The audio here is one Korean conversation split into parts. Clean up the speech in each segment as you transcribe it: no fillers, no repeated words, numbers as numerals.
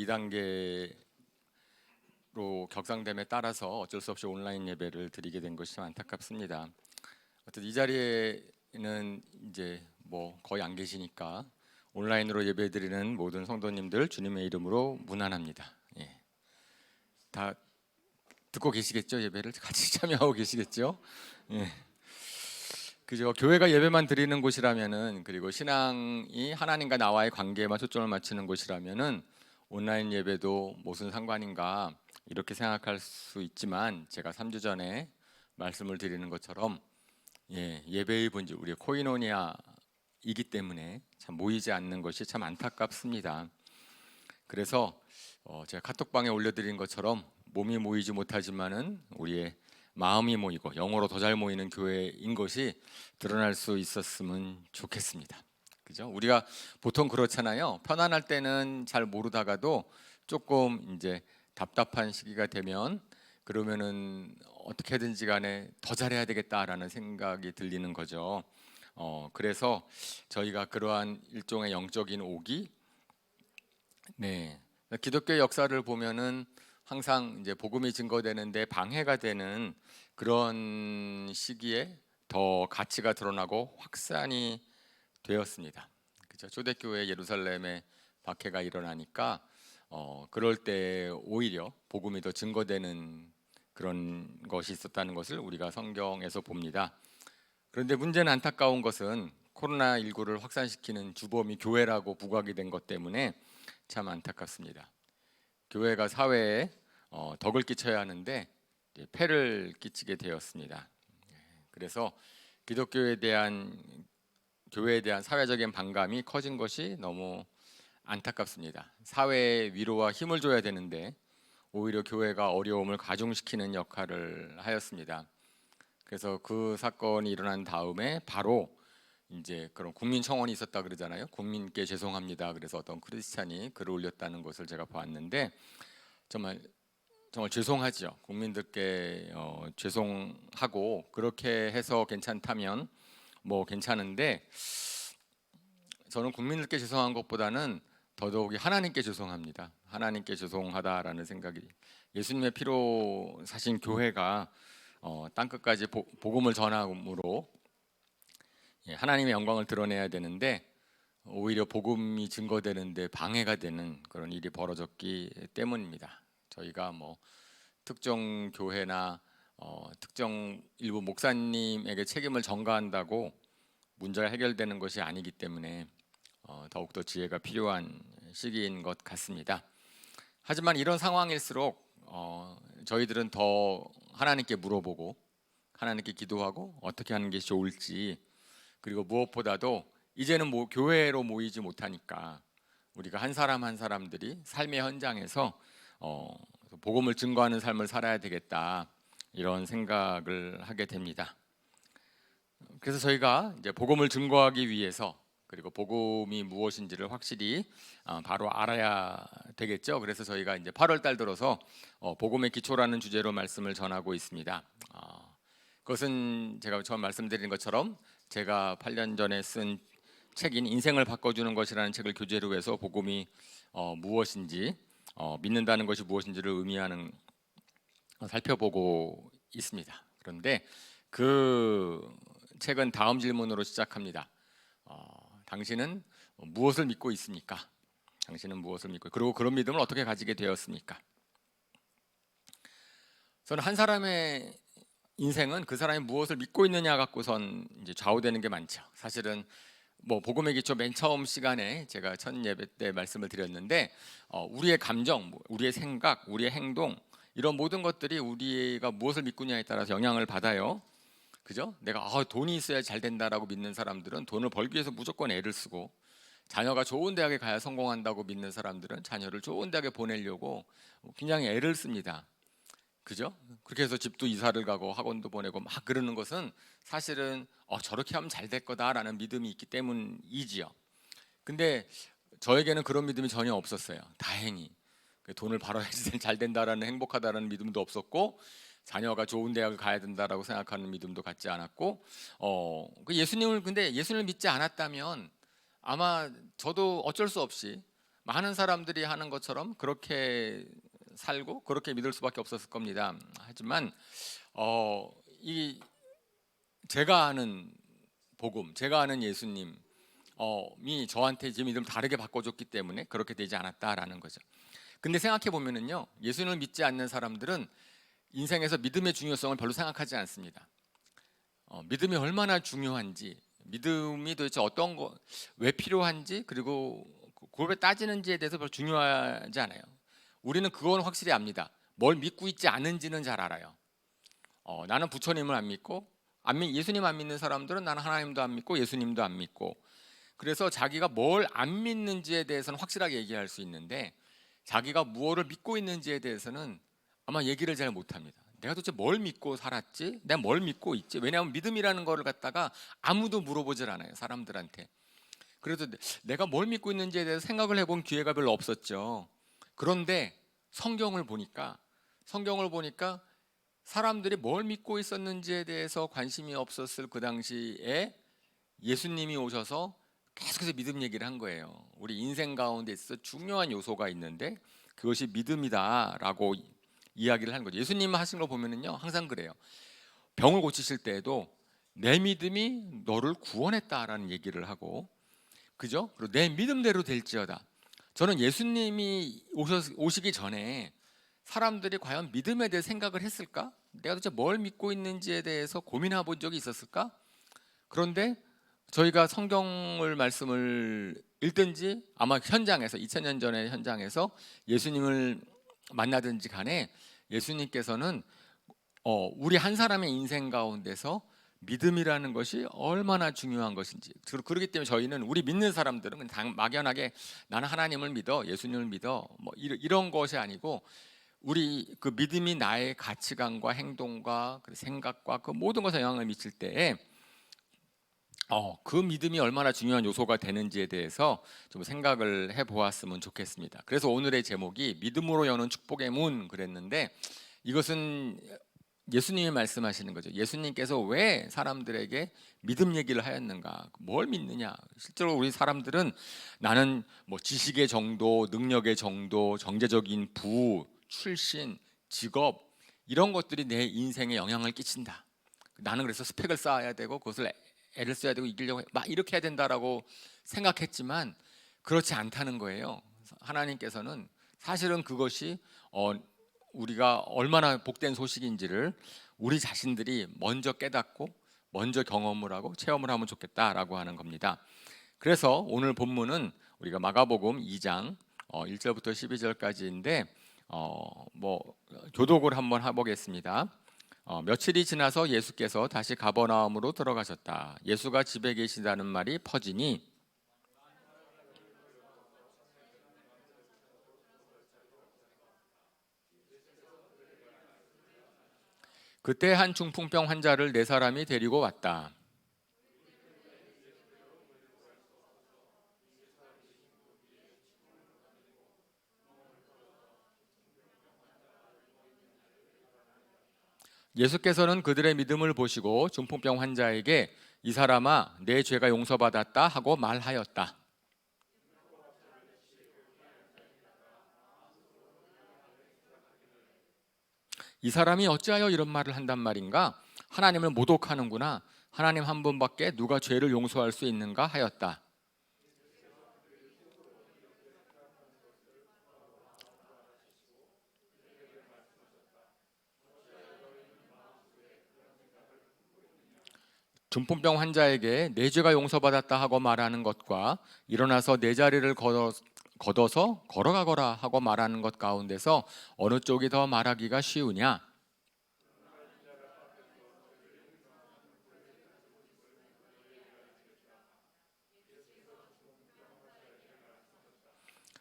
2단계로 격상됨에 따라서 어쩔 수 없이 온라인 예배를 드리게 된 것이 좀 안타깝습니다. 어쨌든 이 자리에는 이제 뭐 거의 안 계시니까 온라인으로 예배드리는 모든 성도님들 주님의 이름으로 문안합니다. 예. 다 듣고 계시겠죠? 예배를 같이 참여하고 계시겠죠? 예. 그죠? 교회가 예배만 드리는 곳이라면은, 그리고 신앙이 하나님과 나와의 관계에만 초점을 맞추는 곳이라면은 온라인 예배도 무슨 상관인가 이렇게 생각할 수 있지만, 제가 3주 전에 말씀을 드리는 것처럼 예배의 본질, 우리의 코이노니아이기 때문에 참 모이지 않는 것이 참 안타깝습니다. 그래서 제가 카톡방에 올려드린 것처럼 몸이 모이지 못하지만은 우리의 마음이 모이고 영어로 더 잘 모이는 교회인 것이 드러날 수 있었으면 좋겠습니다. 그죠? 우리가 보통 그렇잖아요. 편안할 때는 잘 모르다가도 조금 이제 답답한 시기가 되면 그러면은 어떻게든지 간에 더 잘해야 되겠다라는 생각이 들리는 거죠. 그래서 저희가 그러한 일종의 영적인 오기, 기독교 역사를 보면은 항상 이제 복음이 증거되는데 방해가 되는 그런 시기에 더 가치가 드러나고 확산이 되었습니다. 그죠? 초대교회 예루살렘에 박해가 일어나니까 그럴 때 오히려 복음이 더 증거되는 그런 것이 있었다는 것을 우리가 성경에서 봅니다. 그런데 문제는, 안타까운 것은 코로나19를 확산시키는 주범이 교회라고 부각이 된 것 때문에 참 안타깝습니다. 교회가 사회에 덕을 끼쳐야 하는데 폐를 끼치게 되었습니다. 그래서 기독교에 대한, 교회에 대한 사회적인 반감이 커진 것이 너무 안타깝습니다. 사회에 위로와 힘을 줘야 되는데 오히려 교회가 어려움을 가중시키는 역할을 하였습니다. 그래서 그 사건이 일어난 다음에 바로 이제 그런 국민청원이 있었다 그러잖아요. 국민께 죄송합니다. 그래서 어떤 크리스찬이 글을 올렸다는 것을 제가 보았는데, 정말 죄송하죠. 국민들께 죄송하고 그렇게 해서 괜찮다면 뭐 괜찮은데, 저는 국민들께 죄송한 것보다는 더더욱이 하나님께 죄송합니다. 하나님께 죄송하다라는 생각이, 예수님의 피로 사신 교회가 땅 끝까지 복음을 전함으로 하나님의 영광을 드러내야 되는데 오히려 복음이 증거되는데 방해가 되는 그런 일이 벌어졌기 때문입니다. 저희가 뭐 특정 교회나 특정 일부 목사님에게 책임을 전가한다고 문제가 해결되는 것이 아니기 때문에 더욱더 지혜가 필요한 시기인 것 같습니다. 하지만 이런 상황일수록 저희들은 더 하나님께 물어보고 하나님께 기도하고 어떻게 하는 게 좋을지, 그리고 무엇보다도 이제는 교회로 모이지 못하니까 우리가 한 사람 한 사람들이 삶의 현장에서 복음을 증거하는 삶을 살아야 되겠다, 이런 생각을 하게 됩니다. 그래서 저희가 이제 복음을 증거하기 위해서, 그리고 복음이 무엇인지를 확실히 바로 알아야 되겠죠. 그래서 저희가 이제 8월 달 들어서 복음의 기초라는 주제로 말씀을 전하고 있습니다. 그것은 제가 처음 말씀드린 것처럼 제가 8년 전에 쓴 책인 인생을 바꿔주는 것이라는 책을 교재로 해서 복음이 무엇인지, 믿는다는 것이 무엇인지를 의미하는 살펴보고 있습니다. 그런데 그 책은 다음 질문으로 시작합니다. 당신은 무엇을 믿고 있습니까? 당신은 무엇을 믿고, 그리고 그런 믿음을 어떻게 가지게 되었습니까? 저는 한 사람의 인생은 그 사람이 무엇을 믿고 있느냐 갖고선 이제 좌우되는 게 많죠. 사실은 뭐 복음의 기초 맨 처음 시간에 제가 첫 예배 때 말씀을 드렸는데, 우리의 감정, 우리의 생각, 우리의 행동, 이런 모든 것들이 우리가 무엇을 믿느냐에 따라서 영향을 받아요. 그죠? 내가 돈이 있어야 잘 된다라고 믿는 사람들은 돈을 벌기 위해서 무조건 애를 쓰고, 자녀가 좋은 대학에 가야 성공한다고 믿는 사람들은 자녀를 좋은 대학에 보내려고 굉장히 애를 씁니다. 그죠? 그렇게 해서 집도 이사를 가고 학원도 보내고 막 그러는 것은 사실은 저렇게 하면 잘 될 거다라는 믿음이 있기 때문이지요. 근데 저에게는 그런 믿음이 전혀 없었어요. 다행히 돈을 벌어야지 잘 된다라는, 행복하다라는 믿음도 없었고, 자녀가 좋은 대학을 가야 된다라고 생각하는 믿음도 갖지 않았고, 근데 예수님을 믿지 않았다면 아마 저도 어쩔 수 없이 많은 사람들이 하는 것처럼 그렇게 살고 그렇게 믿을 수밖에 없었을 겁니다. 하지만 이 제가 아는 복음, 제가 아는 예수님이 저한테 제 믿음을 다르게 바꿔줬기 때문에 그렇게 되지 않았다라는 거죠. 근데 생각해 보면은요, 예수님을 믿지 않는 사람들은 인생에서 믿음의 중요성을 별로 생각하지 않습니다. 믿음이 얼마나 중요한지, 믿음이 도대체 어떤 거, 왜 필요한지, 그리고 그걸 왜 따지는지에 대해서 별로 중요하지 않아요. 우리는 그건 확실히 압니다. 뭘 믿고 있지 않은지는 잘 알아요. 나는 부처님을 안 믿고, 예수님 안 믿는 사람들은 나는 하나님도 안 믿고 예수님도 안 믿고, 그래서 자기가 뭘 안 믿는지에 대해서는 확실하게 얘기할 수 있는데, 자기가 무엇을 믿고 있는지에 대해서는 아마 얘기를 잘 못합니다. 내가 도대체 뭘 믿고 살았지? 내가 뭘 믿고 있지? 왜냐하면 믿음이라는 거를 갖다가 아무도 물어보질 않아요, 사람들한테. 그래서 내가 뭘 믿고 있는지에 대해서 생각을 해본 기회가 별로 없었죠. 그런데 성경을 보니까 사람들이 뭘 믿고 있었는지에 대해서 관심이 없었을 그 당시에 예수님이 오셔서 계속해서 믿음 얘기를 한 거예요. 우리 인생 가운데 있어서 중요한 요소가 있는데 그것이 믿음이다라고 이야기를 하는 거죠. 예수님 하신 걸 보면은요, 항상 그래요. 병을 고치실 때에도 내 믿음이 너를 구원했다라는 얘기를 하고, 그죠? 그리고 내 믿음대로 될지어다. 저는 예수님이 오시기 전에 사람들이 과연 믿음에 대해 생각을 했을까? 내가 도대체 뭘 믿고 있는지에 대해서 고민해 본 적이 있었을까? 그런데 저희가 성경을 말씀을 읽든지 아마 현장에서 2000년 전의 현장에서 예수님을 만나든지 간에 예수님께서는 우리 한 사람의 인생 가운데서 믿음이라는 것이 얼마나 중요한 것인지, 그렇기 때문에 저희는 우리 믿는 사람들은 막연하게 나는 하나님을 믿어, 예수님을 믿어, 뭐 이런 것이 아니고 우리 그 믿음이 나의 가치관과 행동과 그 생각과 그 모든 것에 영향을 미칠 때에 그 믿음이 얼마나 중요한 요소가 되는지에 대해서 좀 생각을 해보았으면 좋겠습니다. 그래서 오늘의 제목이 믿음으로 여는 축복의 문 그랬는데, 이것은 예수님이 말씀하시는 거죠. 예수님께서 왜 사람들에게 믿음 얘기를 하였는가? 뭘 믿느냐? 실제로 우리 사람들은 나는 뭐 지식의 정도, 능력의 정도, 경제적인 부, 출신, 직업 이런 것들이 내 인생에 영향을 끼친다. 나는 그래서 스펙을 쌓아야 되고 그것을 애를 써야 되고 이기려고 막 이렇게 해야 된다라고 생각했지만 그렇지 않다는 거예요. 하나님께서는 사실은 그것이 우리가 얼마나 복된 소식인지를 우리 자신들이 먼저 깨닫고 먼저 경험을 하고 체험을 하면 좋겠다라고 하는 겁니다. 그래서 오늘 본문은 우리가 마가복음 2장 1절부터 12절까지인데 교독을 한번 해보겠습니다. 며칠이 지나서 예수께서 다시 가버나움으로 들어가셨다. 예수가 집에 계시다는 말이 퍼지니 그때 한 중풍병 환자를 네 사람이 데리고 왔다. 예수께서는 그들의 믿음을 보시고 중풍병 환자에게 이 사람아 내 죄가 용서받았다 하고 말하였다. 이 사람이 어찌하여 이런 말을 한단 말인가? 하나님을 모독하는구나. 하나님 한 분밖에 누가 죄를 용서할 수 있는가 하였다. 중풍병 환자에게 내 죄가 용서받았다 하고 말하는 것과 일어나서 내 자리를 걷어서 걸어가거라 하고 말하는 것 가운데서 어느 쪽이 더 말하기가 쉬우냐?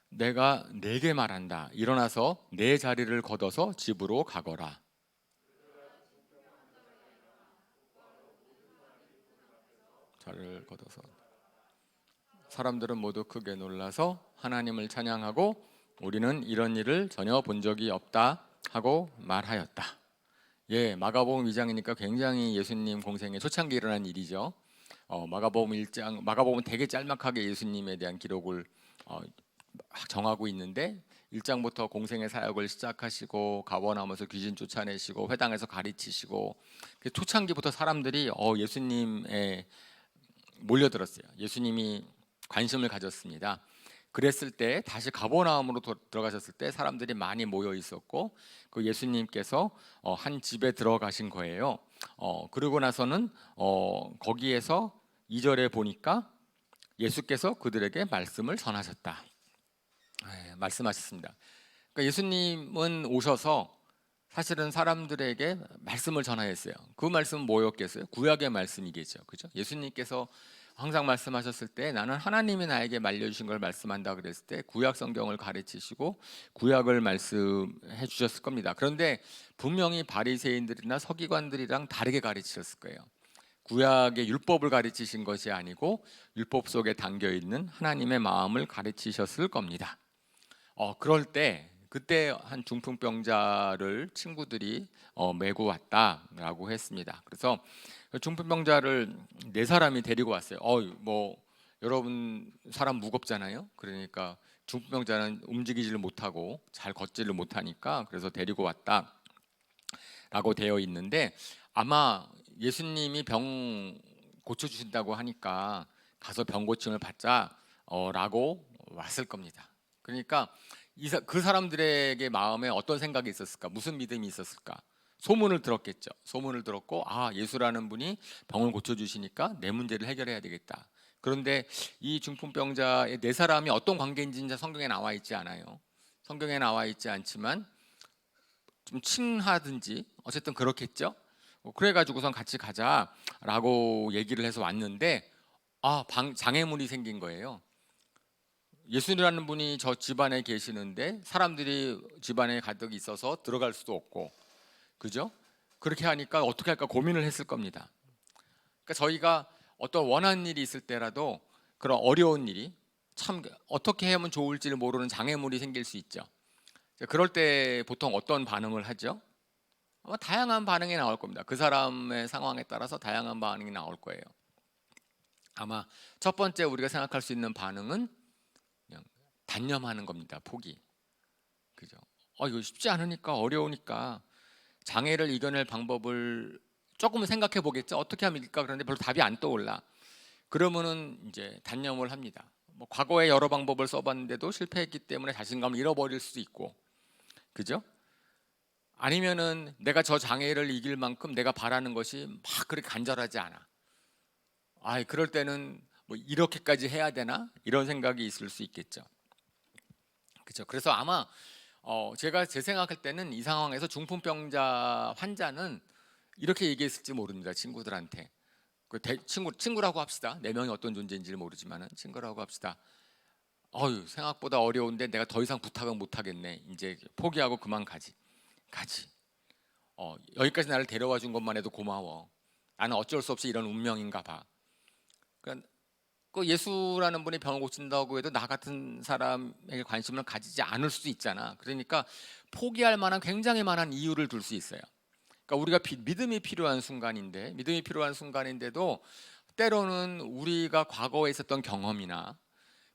내가 네게 말한다. 일어나서 내 자리를 걷어서 집으로 가거라. 자리를 걷어서 사람들은 모두 크게 놀라서 하나님을 찬양하고 우리는 이런 일을 전혀 본 적이 없다 하고 말하였다. 마가복음 2장이니까 굉장히 예수님 공생의 초창기에 일어난 일이죠. 마가복음 1장, 마가복음은 되게 짤막하게 예수님에 대한 기록을 정하고 있는데 1장부터 공생의 사역을 시작하시고 가버나움에서 귀신 쫓아내시고 회당에서 가르치시고 초창기부터 사람들이 예수님에 몰려들었어요. 예수님이 관심을 가졌습니다. 그랬을 때 다시 가버나움으로 들어가셨을 때 사람들이 많이 모여 있었고 그 예수님께서 한 집에 들어가신 거예요. 그러고 나서는 거기에서 2절에 보니까 예수께서 그들에게 말씀을 전하셨다. 말씀하셨습니다. 그러니까 예수님은 오셔서 사실은 사람들에게 말씀을 전하였어요. 그 말씀은 뭐였겠어요? 구약의 말씀이겠죠. 그죠? 예수님께서 항상 말씀하셨을 때 나는 하나님이 나에게 말려주신 걸 말씀한다 그랬을 때 구약 성경을 가르치시고 구약을 말씀해 주셨을 겁니다. 그런데 분명히 바리새인들이나 서기관들이랑 다르게 가르치셨을 거예요. 구약의 율법을 가르치신 것이 아니고 율법 속에 담겨 있는 하나님의 마음을 가르치셨을 겁니다. 그럴 때 그때 한 중풍병자를 친구들이 메고 왔다라고 했습니다. 그래서 중풍병자를 4사람이 데리고 왔어요. 뭐 여러분 사람 무겁잖아요. 그러니까 중풍병자는 움직이지를 못하고 잘 걷지를 못하니까 그래서 데리고 왔다라고 되어 있는데 아마 예수님이 병 고쳐주신다고 하니까 가서 병 고침을 받자라고 왔을 겁니다. 그러니까 그 사람들에게 마음에 어떤 생각이 있었을까? 무슨 믿음이 있었을까? 소문을 들었겠죠. 소문을 들었고 예수라는 분이 병을 고쳐주시니까 내 문제를 해결해야 되겠다. 그런데 이 중풍병자의 4사람이 어떤 관계인지 성경에 나와 있지 않아요. 성경에 나와 있지 않지만 좀 친하든지 어쨌든 그렇겠죠. 그래가지고선 같이 가자라고 얘기를 해서 왔는데 장애물이 생긴 거예요. 예수라는 분이 저 집안에 계시는데 사람들이 집안에 가득 있어서 들어갈 수도 없고, 그죠? 그렇게 하니까 어떻게 할까 고민을 했을 겁니다. 그러니까 저희가 어떤 원하는 일이 있을 때라도 그런 어려운 일이 참 어떻게 하면 좋을지를 모르는 장애물이 생길 수 있죠. 그럴 때 보통 어떤 반응을 하죠? 아마 다양한 반응이 나올 겁니다. 그 사람의 상황에 따라서 다양한 반응이 나올 거예요. 아마 첫 번째 우리가 생각할 수 있는 반응은 그냥 단념하는 겁니다. 포기. 그죠? 이거 쉽지 않으니까 어려우니까 장애를 이겨낼 방법을 조금은 생각해 보겠죠. 어떻게 하면 이길까? 그런데 별로 답이 안 떠올라. 그러면은 이제 단념을 합니다. 뭐 과거에 여러 방법을 써봤는데도 실패했기 때문에 자신감을 잃어버릴 수도 있고, 그죠? 아니면은 내가 저 장애를 이길 만큼 내가 바라는 것이 막 그렇게 간절하지 않아. 그럴 때는 뭐 이렇게까지 해야 되나? 이런 생각이 있을 수 있겠죠. 그렇죠. 그래서 아마 제가 제 생각할 때는 이 상황에서 중풍병자 환자는 이렇게 얘기했을지 모릅니다. 친구들한테. 친구라고 합시다. 4명이 어떤 존재인지 모르지만은 친구라고 합시다. 생각보다 어려운데 내가 더 이상 부탁은 못 하겠네. 이제 포기하고 그만 가지. 여기까지 나를 데려와 준 것만 해도 고마워. 나는 어쩔 수 없이 이런 운명인가 봐. 그러니까 그 예수라는 분이 병을 고친다고 해도 나 같은 사람에게 관심을 가지지 않을 수도 있잖아. 그러니까 포기할 만한 굉장히 많은 이유를 둘 수 있어요. 그러니까 우리가 믿음이 필요한 순간인데도 때로는 우리가 과거에 있었던 경험이나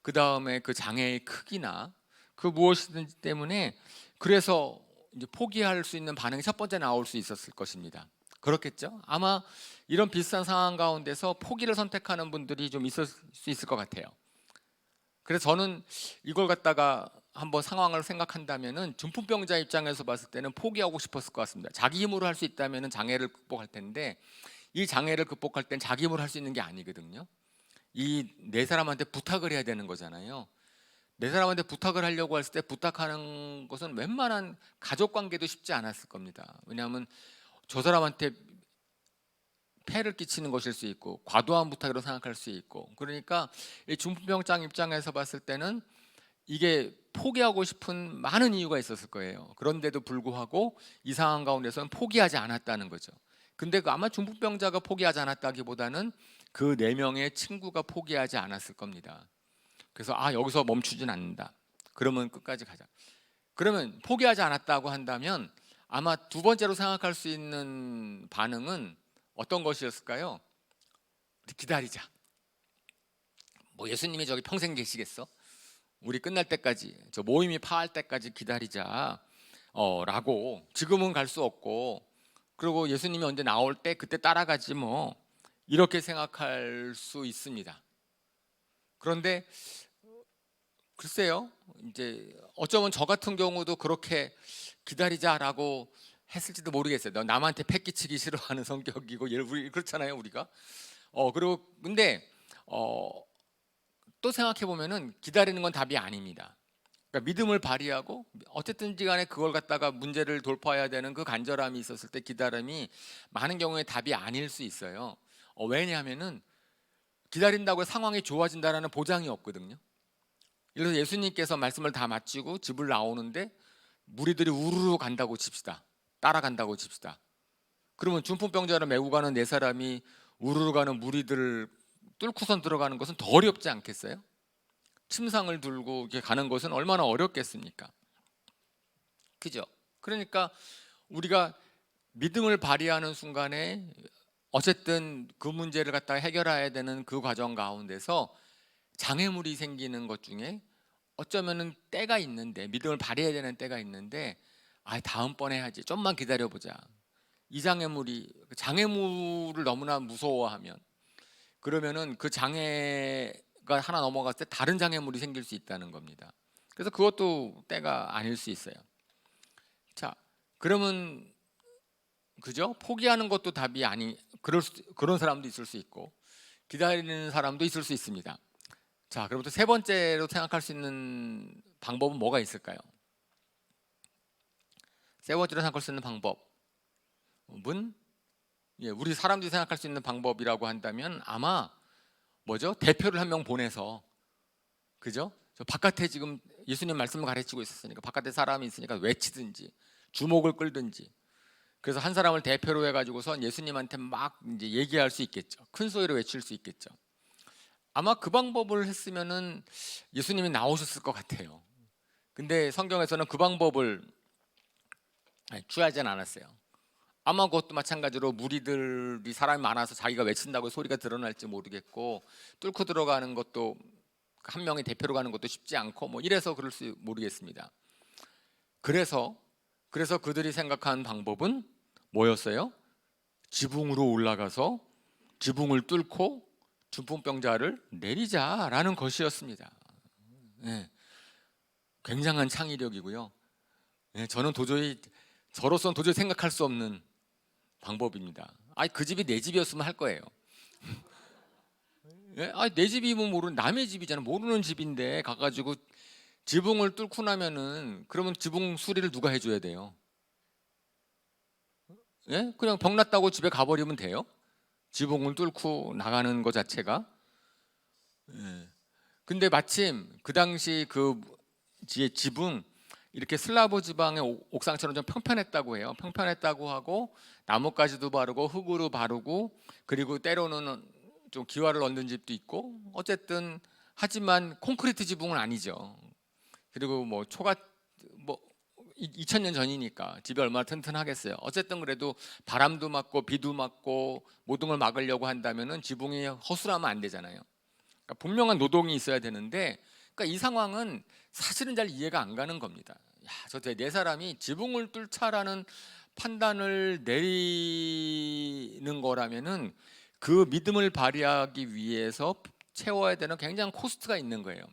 그 다음에 그 장애의 크기나 그 무엇이든지 때문에 그래서 이제 포기할 수 있는 반응이 첫 번째 나올 수 있었을 것입니다. 그렇겠죠? 아마 이런 비슷한 상황 가운데서 포기를 선택하는 분들이 좀 있을 수 있을 것 같아요. 그래서 저는 이걸 갖다가 한번 상황을 생각한다면은 중풍병자 입장에서 봤을 때는 포기하고 싶었을 것 같습니다. 자기 힘으로 할 수 있다면은 장애를 극복할 텐데 이 장애를 극복할 땐 자기 힘으로 할 수 있는 게 아니거든요. 이 4사람한테 부탁을 해야 되는 거잖아요. 4사람한테 부탁을 하려고 했을 때 부탁하는 것은 웬만한 가족 관계도 쉽지 않았을 겁니다. 왜냐하면 저 사람한테 폐를 끼치는 것일 수 있고 과도한 부탁으로 생각할 수 있고, 그러니까 이 중풍병자 입장에서 봤을 때는 이게 포기하고 싶은 많은 이유가 있었을 거예요. 그런데도 불구하고 이 상황 가운데서는 포기하지 않았다는 거죠. 근데 아마 중풍병자가 포기하지 않았다기보다는 그 4명의 친구가 포기하지 않았을 겁니다. 그래서 여기서 멈추진 않는다. 그러면 끝까지 가자. 그러면 포기하지 않았다고 한다면 아마 두 번째로 생각할 수 있는 반응은 어떤 것이었을까요? 기다리자. 뭐 예수님이 저기 평생 계시겠어? 우리 끝날 때까지, 저 모임이 파할 때까지 기다리자. 라고. 지금은 갈 수 없고, 그리고 예수님이 언제 나올 때 그때 따라가지 뭐, 이렇게 생각할 수 있습니다. 그런데 글쎄요, 이제 어쩌면 저 같은 경우도 그렇게 기다리자라고 했을지도 모르겠어요. 너 남한테 패기치기 싫어하는 성격이고, 우리 그렇잖아요, 우리가. 그리고 근데 또 생각해 보면은 기다리는 건 답이 아닙니다. 그러니까 믿음을 발휘하고 어쨌든지 간에 그걸 갖다가 문제를 돌파해야 되는 그 간절함이 있었을 때 기다림이 많은 경우에 답이 아닐 수 있어요. 왜냐하면은 기다린다고 상황이 좋아진다라는 보장이 없거든요. 예를 들어서 예수님께서 말씀을 다 마치고 집을 나오는데 무리들이 우르르 간다고 칩시다. 따라간다고 칩시다. 그러면 중풍병자를 메고 가는 네 사람이 우르르 가는 무리들을 뚫고선 들어가는 것은 더 어렵지 않겠어요? 침상을 들고 이렇게 가는 것은 얼마나 어렵겠습니까? 그죠? 그러니까 우리가 믿음을 발휘하는 순간에 어쨌든 그 문제를 갖다 해결해야 되는 그 과정 가운데서 장애물이 생기는 것 중에 어쩌면은 때가 있는데, 믿음을 발휘해야 되는 때가 있는데, 다음번에 하지, 좀만 기다려보자. 이 장애물을 너무나 무서워하면, 그러면은 그 장애가 하나 넘어갔을 때 다른 장애물이 생길 수 있다는 겁니다. 그래서 그것도 때가 아닐 수 있어요. 자, 그러면 그죠? 포기하는 것도 답이 아니, 그런 사람도 있을 수 있고 기다리는 사람도 있을 수 있습니다. 자, 그럼 또 세 번째로 생각할 수 있는 방법은 뭐가 있을까요? 세 번째로 생각할 수 있는 방법은, 우리 사람들이 생각할 수 있는 방법이라고 한다면 아마 뭐죠? 대표를 한 명 보내서, 그죠? 저 바깥에 지금 예수님 말씀을 가르치고 있었으니까 바깥에 사람이 있으니까 외치든지 주목을 끌든지, 그래서 한 사람을 대표로 해가지고선 예수님한테 막 이제 얘기할 수 있겠죠. 큰 소리로 외칠 수 있겠죠. 아마 그 방법을 했으면은 예수님이 나오셨을 것 같아요. 근데 성경에서는 그 방법을 취하진 않았어요. 아마 그것도 마찬가지로 무리들이 사람이 많아서 자기가 외친다고 소리가 드러날지 모르겠고, 뚫고 들어가는 것도 한 명의 대표로 가는 것도 쉽지 않고 뭐 이래서 그럴 수 모르겠습니다. 그래서 그들이 생각한 방법은 뭐였어요? 지붕으로 올라가서 지붕을 뚫고 중풍병자를 내리자라는 것이었습니다. 네, 굉장한 창의력이고요. 네, 저로서는 도저히 생각할 수 없는 방법입니다. 그 집이 내 집이었으면 할 거예요. 예? 내 집이면 모르는, 남의 집이잖아. 모르는 집인데 가가지고 지붕을 뚫고 나면은, 그러면 지붕 수리를 누가 해줘야 돼요? 예? 그냥 병났다고 집에 가버리면 돼요? 지붕을 뚫고 나가는 것 자체가. 예. 근데 마침 그 당시 그 집은 이렇게 슬라브 지방의 옥상처럼 좀 평평했다고 해요. 평평했다고 하고 나뭇가지도 바르고 흙으로 바르고, 그리고 때로는 좀 기와를 얹는 집도 있고, 어쨌든 하지만 콘크리트 지붕은 아니죠. 그리고 뭐 2000년 전이니까 집이 얼마나 튼튼하겠어요. 어쨌든 그래도 바람도 맞고 비도 맞고 모든 걸 막으려고 한다면은 지붕이 허술하면 안 되잖아요. 그러니까 분명한 노동이 있어야 되는데, 그러니까 이 상황은 사실은 잘 이해가 안 가는 겁니다. 저 네 사람이 지붕을 뚫자라는 판단을 내리는 거라면은 그 믿음을 발휘하기 위해서 채워야 되는 굉장한 코스트가 있는 거예요.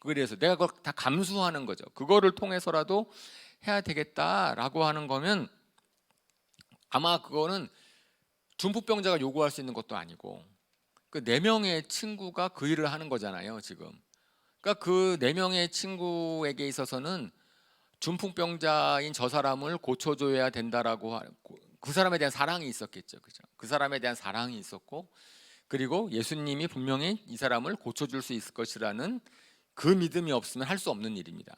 그래서 내가 그걸 다 감수하는 거죠. 그거를 통해서라도 해야 되겠다라고 하는 거면 아마 그거는 중풍병자가 요구할 수 있는 것도 아니고, 그 네 명의 친구가 그 일을 하는 거잖아요, 지금. 그러니까 그 네 명의 친구에게 있어서는 중풍병자인 저 사람을 고쳐줘야 된다라고 그 사람에 대한 사랑이 있었겠죠, 그죠? 그 사람에 대한 사랑이 있었고, 그리고 예수님이 분명히 이 사람을 고쳐줄 수 있을 것이라는 그 믿음이 없으면 할 수 없는 일입니다.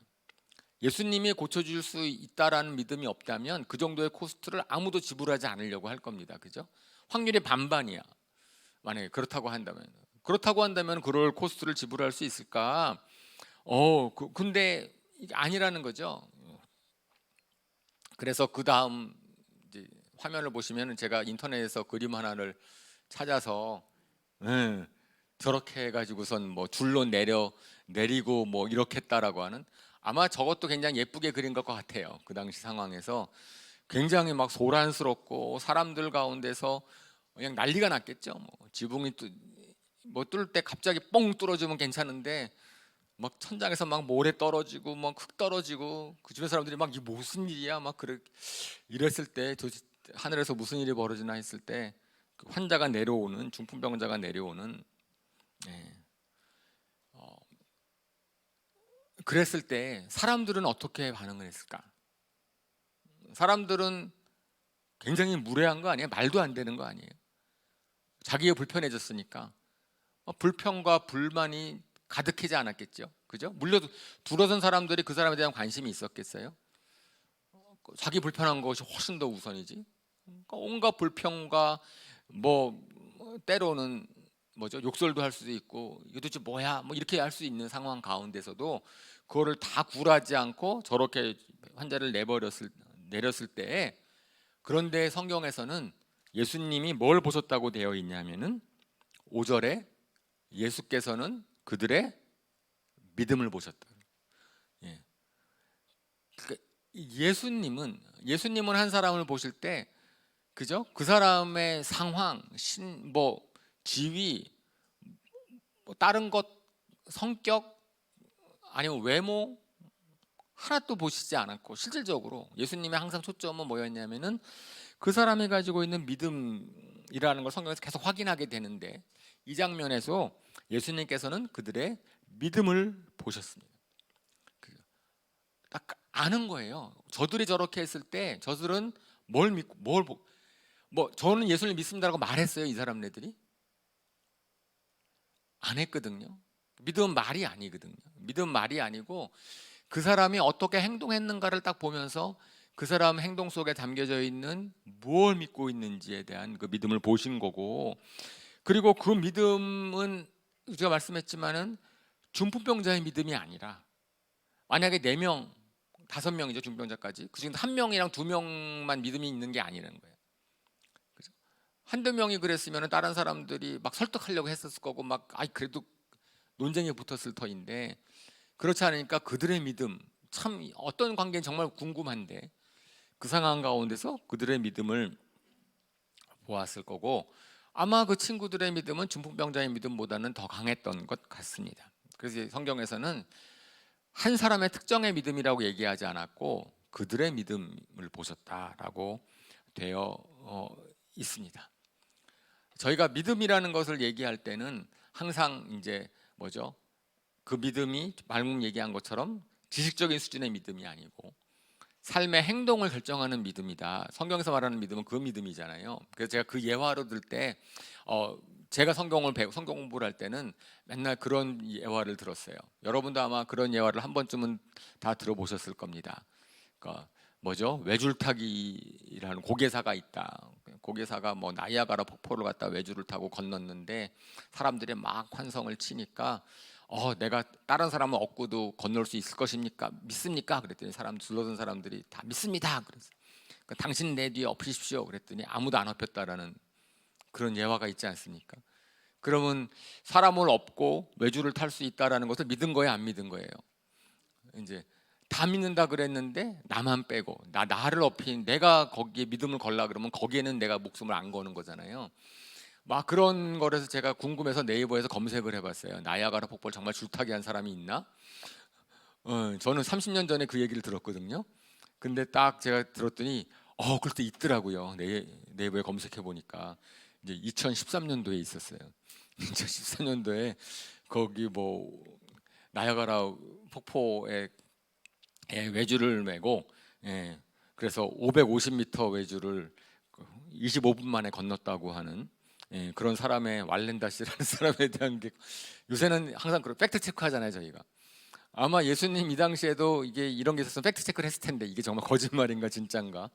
예수님이 고쳐줄 수 있다라는 믿음이 없다면 그 정도의 코스트를 아무도 지불하지 않으려고 할 겁니다, 그죠? 확률이 반반이야. 만약에 그렇다고 한다면 그럴 코스트를 지불할 수 있을까? 근데 이게 아니라는 거죠. 그래서 그 다음 화면을 보시면 제가 인터넷에서 그림 하나를 찾아서, 저렇게 해가지고선 뭐 줄로 내리고 뭐 이렇게 했다라고 하는, 아마 저것도 굉장히 예쁘게 그린 것 같아요. 그 당시 상황에서 굉장히 막 소란스럽고 사람들 가운데서 그냥 난리가 났겠죠. 뭐 지붕이 뭐 뚫을 때 갑자기 뻥 뚫어주면 괜찮은데 막 천장에서 막 모래 떨어지고 막 흙 떨어지고 그 주변 사람들이 막 이게 무슨 일이야 막 그래 이랬을 때 하늘에서 무슨 일이 벌어지나 했을 때 그 환자가 내려오는, 중풍병자가 내려오는, 예. 그랬을 때 사람들은 어떻게 반응을 했을까? 사람들은 굉장히 무례한 거 아니에요? 말도 안 되는 거 아니에요? 자기가 불편해졌으니까 불평과 불만이 가득하지 않았겠죠, 그죠? 물려 들어선 사람들이 그 사람에 대한 관심이 있었겠어요? 자기 불편한 것이 훨씬 더 우선이지. 그러니까 온갖 불평과 뭐 때로는 뭐죠, 욕설도 할 수도 있고 이게 도대체 뭐야 뭐 이렇게 할 수 있는 상황 가운데서도 그거를 다 굴하지 않고 저렇게 환자를 내렸을 때에, 그런데 성경에서는 예수님이 뭘 보셨다고 되어 있냐면은 5절에 예수께서는 그들의 믿음을 보셨다. 예. 그러니까 예수님은 한 사람을 보실 때, 그죠? 그 사람의 상황, 뭐 지위, 뭐 다른 것, 성격, 아니면 외모 하나도 보시지 않았고, 실질적으로 예수님의 항상 초점은 뭐였냐면은 그 사람이 가지고 있는 믿음이라는 걸 성경에서 계속 확인하게 되는데, 이 장면에서 예수님께서는 그들의 믿음을 보셨습니다. 딱 아는 거예요. 저들이 저렇게 했을 때 저들은 뭘 믿고 뭐 저는 예수를 믿습니다라고 말했어요. 이 사람네들이 안 했거든요. 믿음은 말이 아니거든요. 믿음은 말이 아니고 그 사람이 어떻게 행동했는가를 딱 보면서 그 사람 행동 속에 담겨져 있는 무엇을 믿고 있는지에 대한 그 믿음을 보신 거고, 그리고 그 믿음은 제가 말씀했지만은 중풍병자의 믿음이 아니라, 만약에 4명, 5명이죠, 중병자까지. 그중에 한 명이랑 2명만 믿음이 있는 게 아니라는 거예요. 그죠? 한두 명이 그랬으면 다른 사람들이 막 설득하려고 했었을 거고 막 그래도 논쟁이 붙었을 터인데, 그렇지 않으니까 그들의 믿음, 참 어떤 관계는 정말 궁금한데 그 상황 가운데서 그들의 믿음을 보았을 거고, 아마 그 친구들의 믿음은 중풍병자의 믿음보다는 더 강했던 것 같습니다. 그래서 성경에서는 한 사람의 특정의 믿음이라고 얘기하지 않았고 그들의 믿음을 보셨다라고 되어 있습니다. 저희가 믿음이라는 것을 얘기할 때는 항상 이제 뭐죠? 그 믿음이 방금 얘기한 것처럼 지식적인 수준의 믿음이 아니고 삶의 행동을 결정하는 믿음이다. 성경에서 말하는 믿음은 그 믿음이잖아요. 그래서 제가 그 예화로 들 때 제가 성경 공부를 할 때는 맨날 그런 예화를 들었어요. 여러분도 아마 그런 예화를 한 번쯤은 다 들어보셨을 겁니다. 그러니까 뭐죠? 외줄타기라는 고개사가 있다. 고개사가 뭐 나이아가라 폭포를 갖다 외줄을 타고 건넜는데 사람들이 막 환성을 치니까 내가 다른 사람은 없고도 건널 수 있을 것입니까? 믿습니까? 그랬더니 둘러선 사람들이 다 믿습니다. 그래서 그러니까 당신 내 뒤에 엎으십시오. 그랬더니 아무도 안 엎였다라는 그런 예화가 있지 않습니까? 그러면 사람을 엎고 외줄을 탈 수 있다라는 것을 믿은 거예요, 안 믿은 거예요? 이제 다 믿는다 그랬는데 나만 빼고 나를 엎인, 내가 거기에 믿음을 걸라 그러면 거기에는 내가 목숨을 안 거는 거잖아요. 막 그런 거라서 제가 궁금해서 네이버에서 검색을 해봤어요. 나야가라 폭포를 정말 줄타기 한 사람이 있나? 저는 30년 전에 그 얘기를 들었거든요. 근데 딱 제가 들었더니 그때 있더라고요. 네이버에 검색해 보니까 이제 2013년도에 있었어요. 2013년도에 거기 뭐 나야가라 폭포에 외줄을 메고, 그래서 550m 외줄을 25분 만에 건넜다고 하는 그런 사람의, 왈렌다 씨라는 사람에 대한 게, 요새는 항상 그런 팩트 체크하잖아요 저희가. 아마 예수님 이 당시에도 이게 이런 게 있었으면 팩트 체크를 했을 텐데 이게 정말 거짓말인가 진짜인가,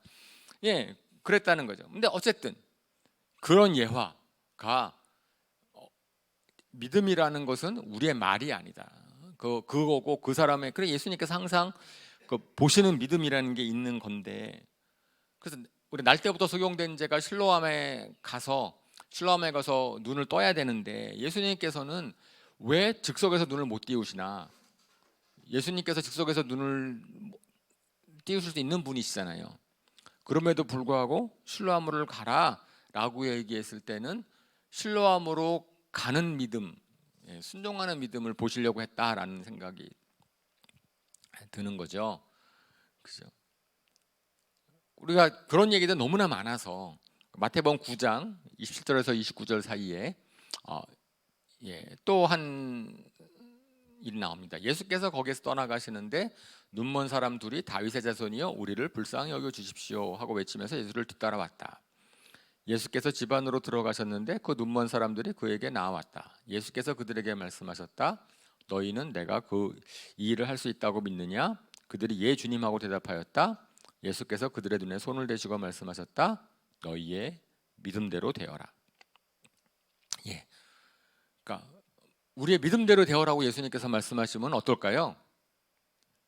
그랬다는 거죠. 근데 어쨌든 그런 예화가 믿음이라는 것은 우리의 말이 아니다. 그거고 그 사람의, 그래 예수님께서 항상 그 보시는 믿음이라는 게 있는 건데, 그래서 우리 날 때부터 적용된 제가 실로암에 가서 눈을 떠야 되는데 예수님께서는 왜 즉석에서 눈을 못 띄우시나? 예수님께서 즉석에서 눈을 띄우실 수 있는 분이시잖아요. 그럼에도 불구하고 실로암으로 가라라고 얘기했을 때는 실로암으로 가는 믿음, 순종하는 믿음을 보시려고 했다라는 생각이 드는 거죠. 그죠? 우리가 그런 얘기들 너무나 많아서 마태복음 9장 27절에서 29절 사이에 또 한 일이 나옵니다. 예수께서 거기에서 떠나가시는데 눈먼 사람 둘이 다윗의 자손이여 우리를 불쌍히 여겨 주십시오 하고 외치면서 예수를 뒤따라왔다. 예수께서 집 안으로 들어가셨는데 그 눈먼 사람들이 그에게 나왔다. 예수께서 그들에게 말씀하셨다. 너희는 내가 이 일을 할 수 있다고 믿느냐? 그들이 예 주님하고 대답하였다. 예수께서 그들의 눈에 손을 대시고 말씀하셨다. 너희의 믿음대로 되어라. 예, 그러니까 우리의 믿음대로 되어라고 예수님께서 말씀하시면 어떨까요?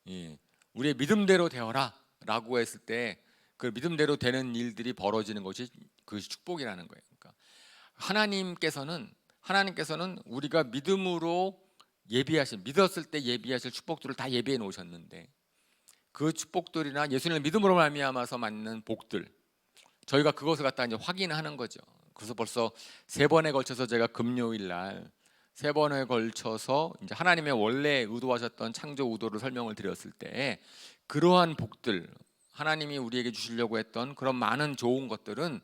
예, 우리의 믿음대로 되어라라고 했을 때 그 믿음대로 되는 일들이 벌어지는 것이 그것이 축복이라는 거예요. 그러니까 하나님께서는 우리가 믿음으로 믿었을 때 예비하실 축복들을 다 예비해 놓으셨는데 그 축복들이나 예수님을 믿음으로 말미암아서 맞는 복들 저희가 그것을 갖다 이제 확인하는 거죠. 그래서 벌써 3번에 걸쳐서 제가 금요일 날 3번에 걸쳐서 이제 하나님의 원래 의도하셨던 창조 의도를 설명을 드렸을 때 그러한 복들 하나님이 우리에게 주시려고 했던 그런 많은 좋은 것들은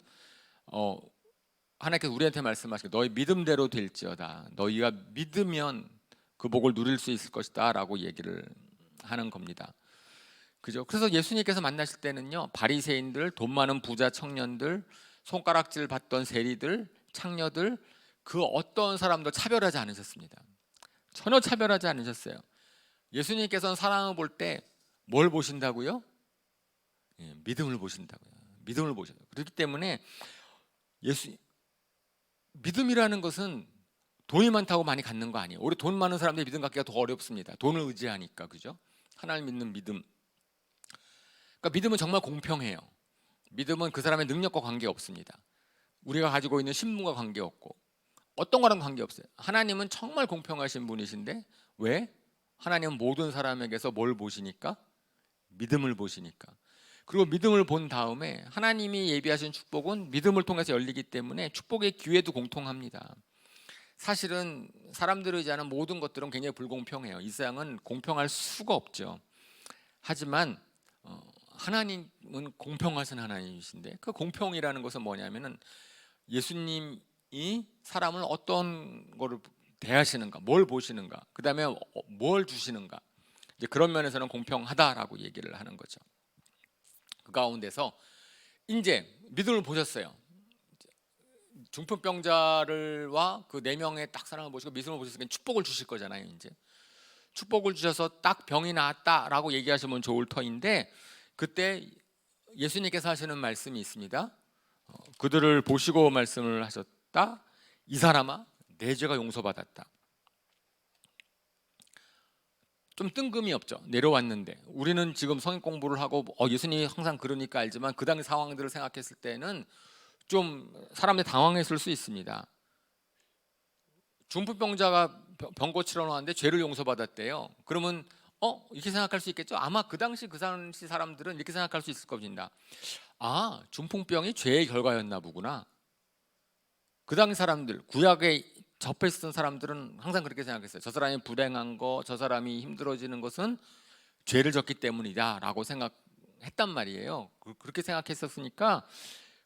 하나님께서 우리한테 말씀하시고 너희 믿음대로 될지어다. 너희가 믿으면 그 복을 누릴 수 있을 것이다 라고 얘기를 하는 겁니다. 그죠? 그래서 예수님께서 만나실 때는요 바리새인들, 돈 많은 부자 청년들, 손가락질 받던 세리들, 창녀들 그 어떤 사람도 차별하지 않으셨습니다. 전혀 차별하지 않으셨어요. 예수님께서는 사람을 볼 때 뭘 보신다고요? 믿음을 보신다고요. 믿음을 보셔요. 그렇기 때문에 믿음이라는 것은 돈이 많다고 많이 갖는 거 아니에요. 오히려 돈 많은 사람들이 믿음 갖기가 더 어렵습니다. 돈을 의지하니까. 그죠? 하나님 믿는 믿음. 그러니까 믿음은 정말 공평해요. 믿음은 그 사람의 능력과 관계없습니다. 우리가 가지고 있는 신분과 관계없고 어떤 거랑 관계없어요. 하나님은 정말 공평하신 분이신데 왜? 하나님은 모든 사람에게서 뭘 보시니까? 믿음을 보시니까. 그리고 믿음을 본 다음에 하나님이 예비하신 축복은 믿음을 통해서 열리기 때문에 축복의 기회도 공통합니다. 사실은 사람들을 의지하는 모든 것들은 굉장히 불공평해요. 이 세상은 공평할 수가 없죠. 하지만 하나님은 공평하신 하나님이신데 그 공평이라는 것은 뭐냐면은 예수님이 사람을 어떤 거를 대하시는가, 뭘 보시는가, 그 다음에 뭘 주시는가, 이제 그런 면에서는 공평하다라고 얘기를 하는 거죠. 그 가운데서 이제 믿음을 보셨어요. 중풍병자를와 그 4명의 딱 사람을 보시고 믿음을 보셨으니까 축복을 주실 거잖아요. 이제 축복을 주셔서 딱 병이 나았다라고 얘기하시면 좋을 터인데 그때 예수님께서 하시는 말씀이 있습니다. 그들을 보시고 말씀을 하셨다. 이 사람아, 내 죄가 용서받았다. 좀 뜬금이 없죠. 내려왔는데 우리는 지금 성경 공부를 하고 예수님이 항상 그러니까 알지만 그 당시 상황들을 생각했을 때는 좀 사람들이 당황했을 수 있습니다. 중풍병자가 병 고치러 나왔는데 죄를 용서받았대요. 그러면 이렇게 생각할 수 있겠죠. 아마 그 당시 사람들은 이렇게 생각할 수 있을 겁니다. 아, 중풍병이 죄의 결과였나 보구나. 그 당시 사람들, 구약에 접해 있었던 사람들은 항상 그렇게 생각했어요. 저 사람이 불행한 거, 저 사람이 힘들어지는 것은 죄를 졌기 때문이다라고 생각했단 말이에요. 그렇게 생각했었으니까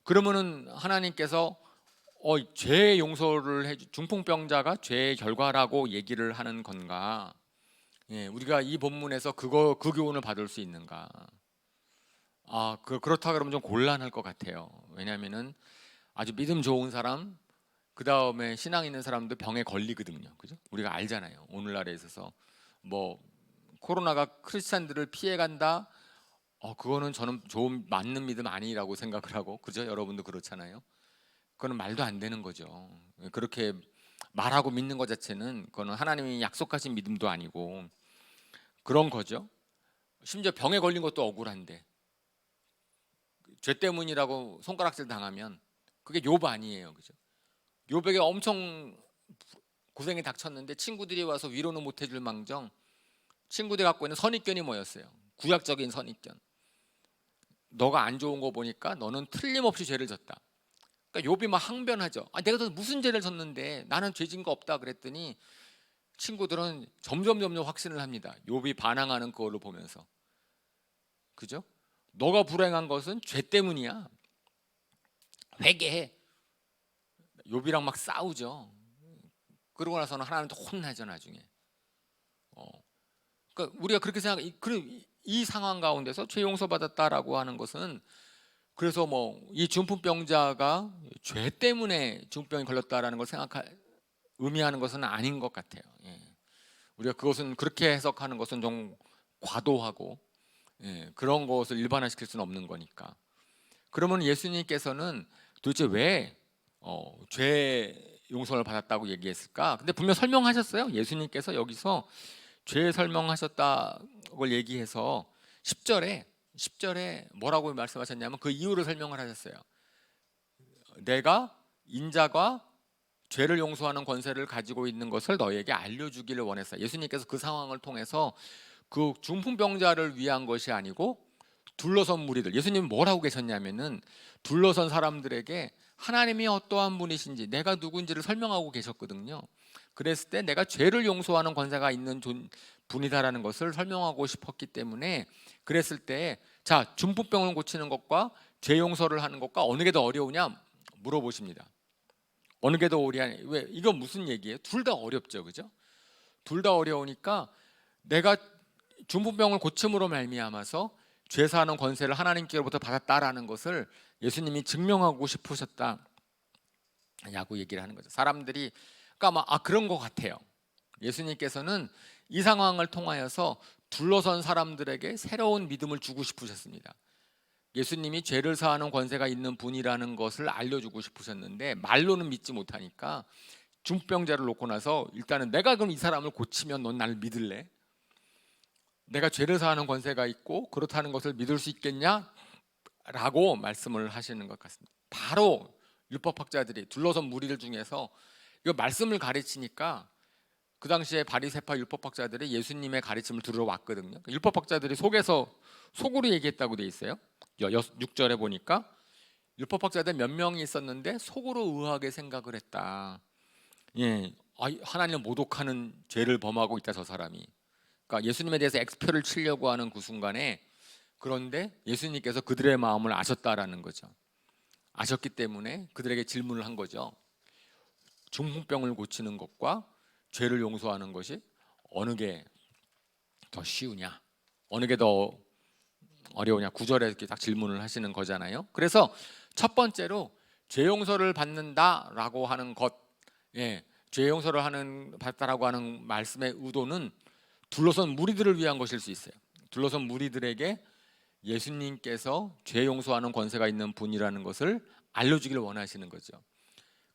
그러면은 하나님께서 죄의 용서를 중풍병자가 죄의 결과라고 얘기를 하는 건가? 우리가 이 본문에서 그 교훈을 받을 수 있는가? 그렇다 그러면 좀 곤란할 것 같아요. 왜냐하면은 아주 믿음 좋은 사람, 그 다음에 신앙 있는 사람도 병에 걸리거든요. 그죠? 우리가 알잖아요. 오늘날에 있어서 뭐 코로나가 크리스찬들을 피해간다. 그거는 저는 좋은 맞는 믿음 아니라고 생각을 하고, 그죠? 여러분도 그렇잖아요. 그거는 말도 안 되는 거죠. 그렇게 말하고 믿는 것 자체는 그거는 하나님이 약속하신 믿음도 아니고 그런 거죠. 심지어 병에 걸린 것도 억울한데 죄 때문이라고 손가락질 당하면 그게 욥 아니에요, 그죠? 욥에게 엄청 고생이 닥쳤는데 친구들이 와서 위로는 못 해줄 망정 친구들이 갖고 있는 선입견이 뭐였어요? 구약적인 선입견. 너가 안 좋은 거 보니까 너는 틀림없이 죄를 졌다. 그러니까 욥이 막 항변하죠. 내가 또 무슨 죄를 졌는데 나는 죄진 거 없다 그랬더니 친구들은 점점 확신을 합니다. 욥이 반항하는 그걸로 보면서. 그죠? 너가 불행한 것은 죄 때문이야. 회개해. 욥이랑 막 싸우죠. 그러고 나서는 하나님도 혼나죠 나중에. 그러니까 우리가 그렇게 이 상황 가운데서 죄 용서받았다라고 하는 것은 그래서 뭐 이 중풍병자가 죄 때문에 중풍병이 걸렸다라는 걸 의미하는 것은 아닌 것 같아요. 우리가 그것은 그렇게 해석하는 것은 좀 과도하고 그런 것을 일반화시킬 수는 없는 거니까. 그러면 예수님께서는 도대체 왜 죄 용서를 받았다고 얘기했을까? 근데 분명 설명하셨어요. 예수님께서 여기서 죄 설명하셨다고 얘기해서 10절에 뭐라고 말씀하셨냐면 그 이유를 설명을 하셨어요. 내가 인자가 죄를 용서하는 권세를 가지고 있는 것을 너에게 알려주기를 원했어요. 예수님께서 그 상황을 통해서 그 중풍병자를 위한 것이 아니고 둘러선 무리들, 예수님은 뭐라고 계셨냐면은 둘러선 사람들에게 하나님이 어떠한 분이신지 내가 누군지를 설명하고 계셨거든요. 그랬을 때 내가 죄를 용서하는 권세가 있는 분이다라는 것을 설명하고 싶었기 때문에 그랬을 때 자, 중풍병을 고치는 것과 죄 용서를 하는 것과 어느 게 더 어려우냐 물어보십니다. 어느 게 더 어려우냐? 왜? 이건 무슨 얘기예요? 둘 다 어렵죠, 그죠? 둘 다 어려우니까 내가 중풍병을 고침으로 말미암아서 죄 사하는 권세를 하나님께로부터 받았다라는 것을 예수님이 증명하고 싶으셨다라고 얘기를 하는 거죠. 사람들이 그러니까 그런 것 같아요. 예수님께서는 이 상황을 통하여서 둘러선 사람들에게 새로운 믿음을 주고 싶으셨습니다. 예수님이 죄를 사하는 권세가 있는 분이라는 것을 알려주고 싶으셨는데 말로는 믿지 못하니까 중풍병자를 놓고 나서 일단은 내가 그럼 이 사람을 고치면 넌 나를 믿을래? 내가 죄를 사하는 권세가 있고 그렇다는 것을 믿을 수 있겠냐? 라고 말씀을 하시는 것 같습니다. 바로 율법학자들이 둘러선 무리들 중에서 이거 말씀을 가르치니까 그 당시에 바리새파 율법학자들이 예수님의 가르침을 들으러 왔거든요. 율법학자들이 속으로 얘기했다고 돼 있어요. 6절에 보니까 율법학자들 몇 명이 있었는데 속으로 의하게 생각을 했다. 하나님을 모독하는 죄를 범하고 있다 저 사람이. 그러니까 예수님에 대해서 엑스표를 치려고 하는 그 순간에 그런데 예수님께서 그들의 마음을 아셨다라는 거죠. 아셨기 때문에 그들에게 질문을 한 거죠. 중풍병을 고치는 것과 죄를 용서하는 것이 어느 게 더 쉬우냐? 어느 게 더 어려우냐? 9절에 이렇게 딱 질문을 하시는 거잖아요. 그래서 첫 번째로 죄 용서를 받는다라고 하는 것, 죄 용서를 받다라고 하는 말씀의 의도는 둘러선 무리들을 위한 것일 수 있어요. 둘러선 무리들에게 예수님께서 죄 용서하는 권세가 있는 분이라는 것을 알려주기를 원하시는 거죠.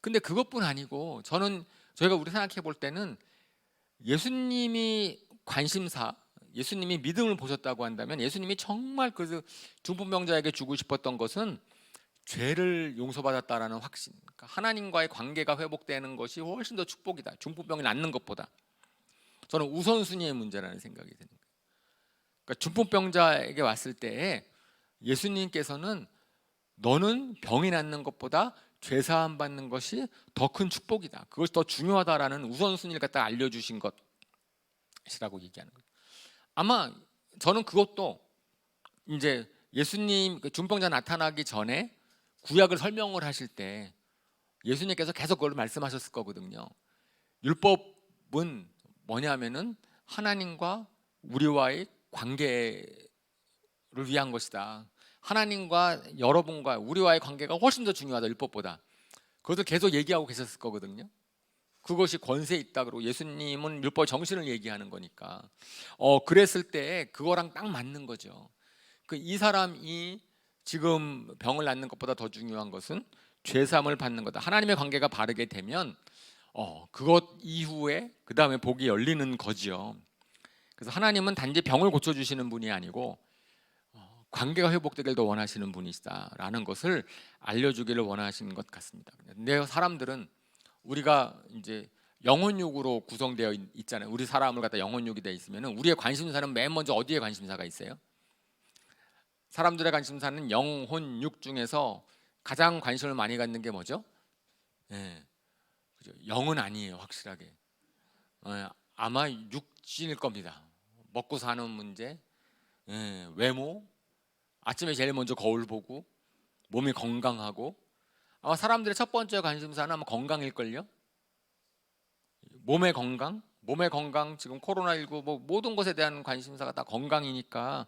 근데 그것뿐 아니고 저희가 우리 생각해 볼 때는 예수님이 관심사, 예수님이 믿음을 보셨다고 한다면 예수님이 정말 그 중풍병자에게 주고 싶었던 것은 죄를 용서받았다라는 확신, 그러니까 하나님과의 관계가 회복되는 것이 훨씬 더 축복이다. 중풍병이 낫는 것보다. 저는 우선순위의 문제라는 생각이 드는 거예요. 그러니까 중풍병자에게 왔을 때 예수님께서는 너는 병이 낫는 것보다 죄 사함 받는 것이 더 큰 축복이다. 그것이 더 중요하다라는 우선순위를 갖다 알려주신 것이라고 얘기하는 거예요. 아마 저는 그것도 이제 예수님 중풍병자 나타나기 전에 구약을 설명을 하실 때 예수님께서 계속 그걸 말씀하셨을 거거든요. 율법은 뭐냐면은 하나님과 우리와의 관계를 위한 것이다. 하나님과 여러분과 우리와의 관계가 훨씬 더 중요하다. 율법보다. 그것을 계속 얘기하고 계셨을 거거든요. 그것이 권세 있다 그러고 예수님은 율법 정신을 얘기하는 거니까 그랬을 때 그거랑 딱 맞는 거죠. 이 사람이 지금 병을 낫는 것보다 더 중요한 것은 죄사함을 받는 거다. 하나님의 관계가 바르게 되면 그것 이후에 그 다음에 복이 열리는 거지요. 그래서 하나님은 단지 병을 고쳐주시는 분이 아니고 관계가 회복되길 더 원하시는 분이시다라는 것을 알려주기를 원하시는 것 같습니다. 근데 사람들은 우리가 이제 영혼육으로 구성되어 있잖아요. 우리 사람을 갖다 영혼육이 되어 있으면 우리의 관심사는 맨 먼저 어디에 관심사가 있어요? 사람들의 관심사는 영혼육 중에서 가장 관심을 많이 갖는 게 뭐죠? 예, 그죠? 영은 아니에요, 확실하게. 아마 육신일 겁니다. 먹고 사는 문제, 외모, 아침에 제일 먼저 거울 보고 몸이 건강하고, 아마 사람들의 첫 번째 관심사는 아마 건강일걸요. 몸의 건강, 지금 코로나19 뭐 모든 것에 대한 관심사가 다 건강이니까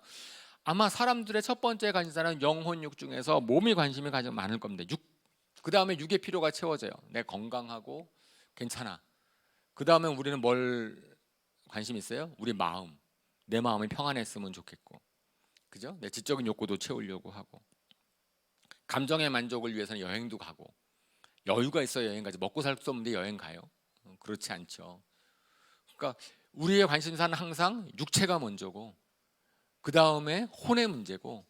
아마 사람들의 첫 번째 관심사는 영혼육 중에서 몸이 관심이 가장 많을 겁니다. 그 다음에 육의 필요가 채워져요. 내 건강하고 괜찮아. 그 다음에 우리는 뭘 관심 있어요? 우리 마음, 내 마음이 평안했으면 좋겠고, 그죠? 내 지적인 욕구도 채우려고 하고, 감정의 만족을 위해서는 여행도 가고, 여유가 있어야 여행 가지. 먹고 살 수 없는데 여행 가요? 그렇지 않죠. 그러니까 우리의 관심사는 항상 육체가 먼저고, 그 다음에 혼의 문제고,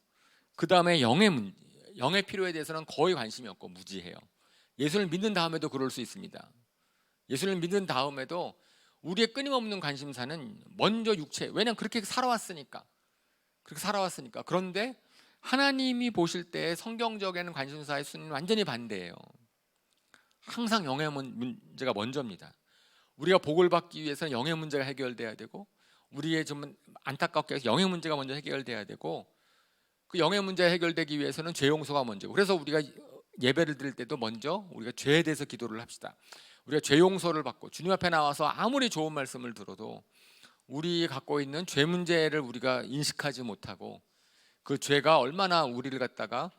그 다음에 영의 필요에 대해서는 거의 관심이 없고 무지해요. 예수를 믿는 다음에도 그럴 수 있습니다. 예수를 믿는 다음에도 우리의 끊임없는 관심사는 먼저 육체. 왜냐하면 그렇게 살아왔으니까. 그런데 하나님이 보실 때 성경적인 관심사의 순위는 완전히 반대예요. 항상 영의 문제가 먼저입니다. 우리가 복을 받기 위해서는 영의 문제가 해결돼야 되고, 우리의 좀 안타깝게 해서 영의 문제가 먼저 해결돼야 되고, 그 영의 문제 해결되기 위해서는 죄 용서가 먼저고, 그래서 우리가 예배를 드릴 때도 먼저 우리가 죄에 대해서 기도를 합시다. 우리가 죄 용서를 받고 주님 앞에 나와서 아무리 좋은 말씀을 들어도 우리 갖고 있는 죄 문제를 우리가 인식하지 못하고 그 죄가 얼마나 우리를 갖다가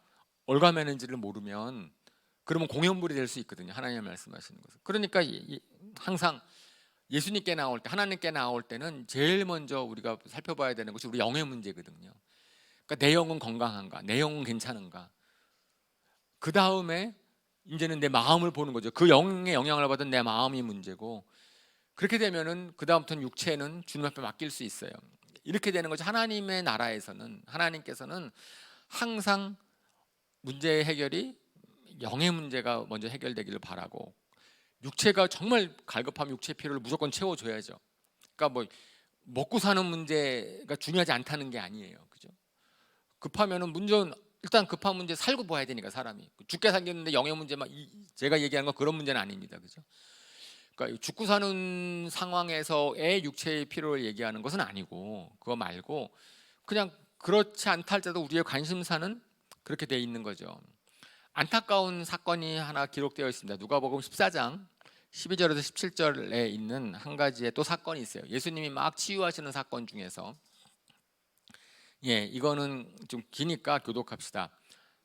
올가매는지를 모르면, 그러면 공연불이 될 수 있거든요. 하나님 말씀하시는 것은. 그러니까 항상 예수님께 나올 때, 하나님께 나올 때는 제일 먼저 우리가 살펴봐야 되는 것이 우리 영의 문제거든요. 그러니까 내 영은 건강한가, 내 영은 괜찮은가. 그 다음에 이제는 내 마음을 보는 거죠. 그 영의 영향을 받은 내 마음이 문제고, 그렇게 되면은 그 다음부터는 육체는 주님 앞에 맡길 수 있어요. 이렇게 되는 거죠. 하나님의 나라에서는, 하나님께서는 항상 문제 해결이 영의 문제가 먼저 해결되기를 바라고, 육체가 정말 갈급하면 육체 필요를 무조건 채워줘야죠. 그러니까 뭐 먹고 사는 문제가 중요하지 않다는 게 아니에요, 그죠? 급하면은 일단 급한 문제 살고 봐야 되니까 사람이 죽게 생겼는데 영의 문제만 제가 얘기하는 건 그런 문제는 아닙니다, 그죠? 그러니까 죽고 사는 상황에서의 육체의 필요를 얘기하는 것은 아니고, 그거 말고 그냥 그렇지 않다 할지라도 우리의 관심사는 그렇게 돼 있는 거죠. 안타까운 사건이 하나 기록되어 있습니다. 누가복음 14장 12절에서 17절에 있는 한 가지의 또 사건이 있어요. 예수님이 막 치유하시는 사건 중에서, 이거는 좀 기니까 교독합시다.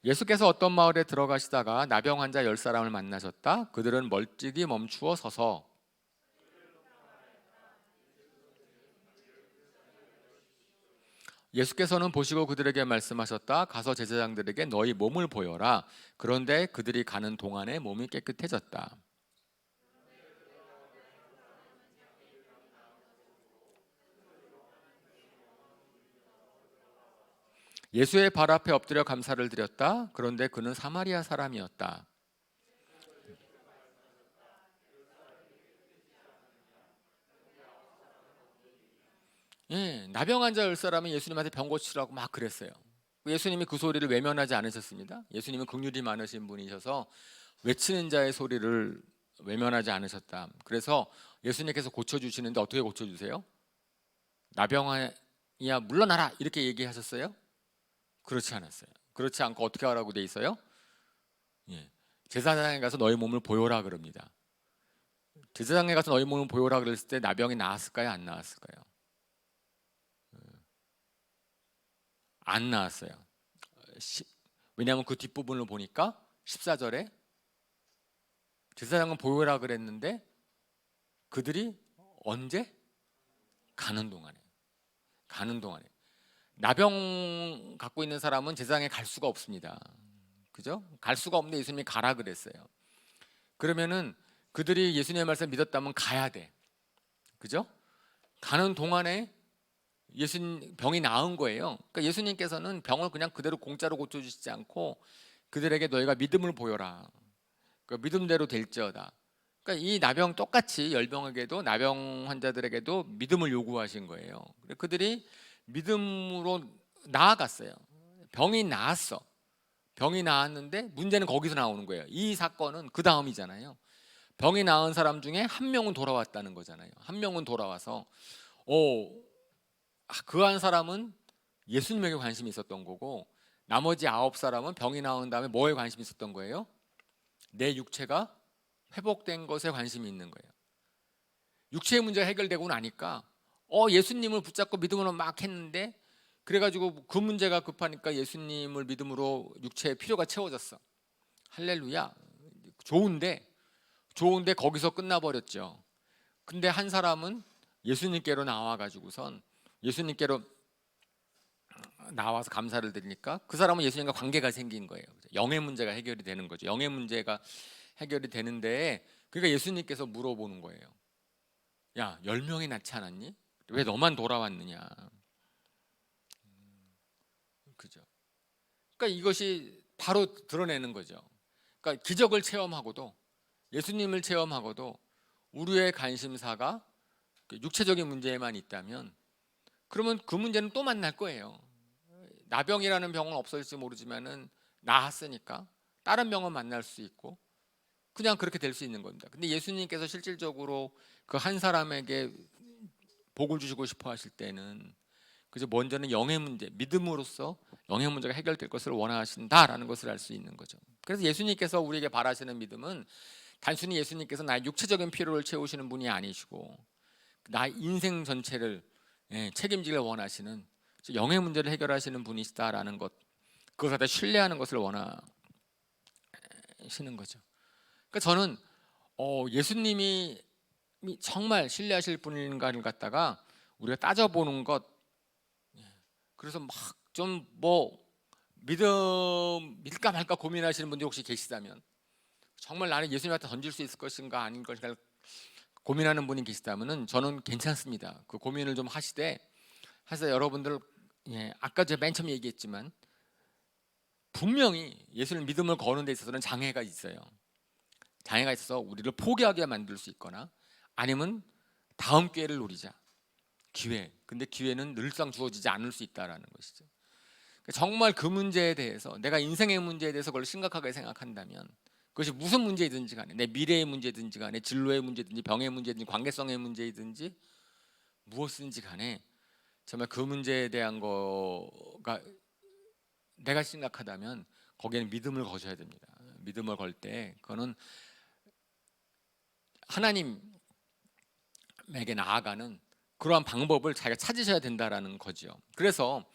예수께서 어떤 마을에 들어가시다가 나병 환자 10사람을 만나셨다. 그들은 멀찍이 멈추어 서서 예수께서는 보시고 그들에게 말씀하셨다. 가서 제사장들에게 너희 몸을 보여라. 그런데 그들이 가는 동안에 몸이 깨끗해졌다. 예수의 발 앞에 엎드려 감사를 드렸다. 그런데 그는 사마리아 사람이었다. 나병 환자 10사람이 예수님한테 병 고치라고 막 그랬어요. 예수님이 그 소리를 외면하지 않으셨습니다. 예수님은 긍휼이 많으신 분이셔서 외치는 자의 소리를 외면하지 않으셨다. 그래서 예수님께서 고쳐주시는데 어떻게 고쳐주세요? 나병이야 물러나라 이렇게 얘기하셨어요? 그렇지 않았어요. 그렇지 않고 어떻게 하라고 돼 있어요? 제사장에 가서 너희 몸을 보여라 그럽니다. 제사장에 가서 너희 몸을 보여라 그랬을 때 나병이 나았을까요? 안 나았을까요? 안 나았어요. 왜냐하면 그 뒷부분을 보니까 14절에 제사장은 보여라 그랬는데 그들이 언제? 가는 동안에 나병 갖고 있는 사람은 제사장에 갈 수가 없습니다. 그죠? 갈 수가 없는데 예수님이 가라 그랬어요. 그러면은 그들이 예수님의 말씀을 믿었다면 가야 돼. 그죠? 가는 동안에 예수님 병이 나은 거예요. 그러니까 예수님께서는 병을 그냥 그대로 공짜로 고쳐주시지 않고 그들에게 너희가 믿음을 보여라. 그러니까 믿음대로 될지어다. 그러니까 이 나병 똑같이 열병에게도 나병 환자들에게도 믿음을 요구하신 거예요. 그들이 믿음으로 나아갔어요. 병이 나았어. 병이 나았는데 문제는 거기서 나오는 거예요. 이 사건은 그 다음이잖아요. 병이 나은 사람 중에 한 명은 돌아왔다는 거잖아요. 한 명은 돌아와서 그 한 사람은 예수님에게 관심이 있었던 거고, 나머지 9사람은 병이 나은 다음에 뭐에 관심이 있었던 거예요? 내 육체가 회복된 것에 관심이 있는 거예요. 육체의 문제가 해결되고 나니까 예수님을 붙잡고 믿음으로 막 했는데, 그래가지고 그 문제가 급하니까 예수님을 믿음으로 육체의 필요가 채워졌어. 할렐루야. 좋은데 거기서 끝나버렸죠. 근데 한 사람은 예수님께로 나와가지고선 예수님께로 나와서 감사를 드리니까 그 사람은 예수님과 관계가 생긴 거예요. 영의 문제가 해결이 되는 거죠. 영의 문제가 해결이 되는데, 그러니까 예수님께서 물어보는 거예요. 야, 10명이 낳지 않았니? 왜 너만 돌아왔느냐? 그죠? 그러니까 이것이 바로 드러내는 거죠. 그러니까 기적을 체험하고도, 예수님을 체험하고도 우리의 관심사가 육체적인 문제에만 있다면, 그러면 그 문제는 또 만날 거예요. 나병이라는 병은 없어질지 모르지만은 나았으니까 다른 병은 만날 수 있고, 그냥 그렇게 될 수 있는 겁니다. 근데 예수님께서 실질적으로 그 한 사람에게 복을 주시고 싶어 하실 때는, 그저 먼저는 영의 문제, 믿음으로써 영의 문제가 해결될 것을 원하신다라는 것을 알 수 있는 거죠. 그래서 예수님께서 우리에게 바라시는 믿음은 단순히 예수님께서 나의 육체적인 필요를 채우시는 분이 아니시고, 나의 인생 전체를 책임지길 원하시는 영의 문제를 해결하시는 분이시다라는 것, 그것을 갖다 신뢰하는 것을 원하시는 거죠. 그러니까 저는 예수님이 정말 신뢰하실 분인가를 갖다가 우리가 따져보는 것, 그래서 막 좀 믿을까 말까 고민하시는 분들이 혹시 계시다면, 정말 나는 예수님한테 던질 수 있을 것인가 아닌 것인가 고민하는 분이 계시다면은 저는 괜찮습니다. 그 고민을 좀 하시되, 여러분들, 아까 제가 맨 처음 얘기했지만 분명히 예수를 믿음을 거는 데 있어서는 장애가 있어요. 장애가 있어서 우리를 포기하게 만들 수 있거나, 아니면 다음 기회를 노리자, 기회. 근데 기회는 늘상 주어지지 않을 수 있다라는 것이죠. 정말 그 문제에 대해서, 내가 인생의 문제에 대해서 그걸 심각하게 생각한다면, 그것이 무슨 문제이든지 간에, 내 미래의 문제든지 간에, 진로의 문제든지 병의 문제든지 관계성의 문제이든지 무엇이든지 간에, 정말 그 문제에 대한 거가 내가 심각하다면 거기에는 믿음을 거셔야 됩니다. 믿음을 걸 때 그거는 하나님에게 나아가는 그러한 방법을 자기가 찾으셔야 된다라는 거죠. 그래서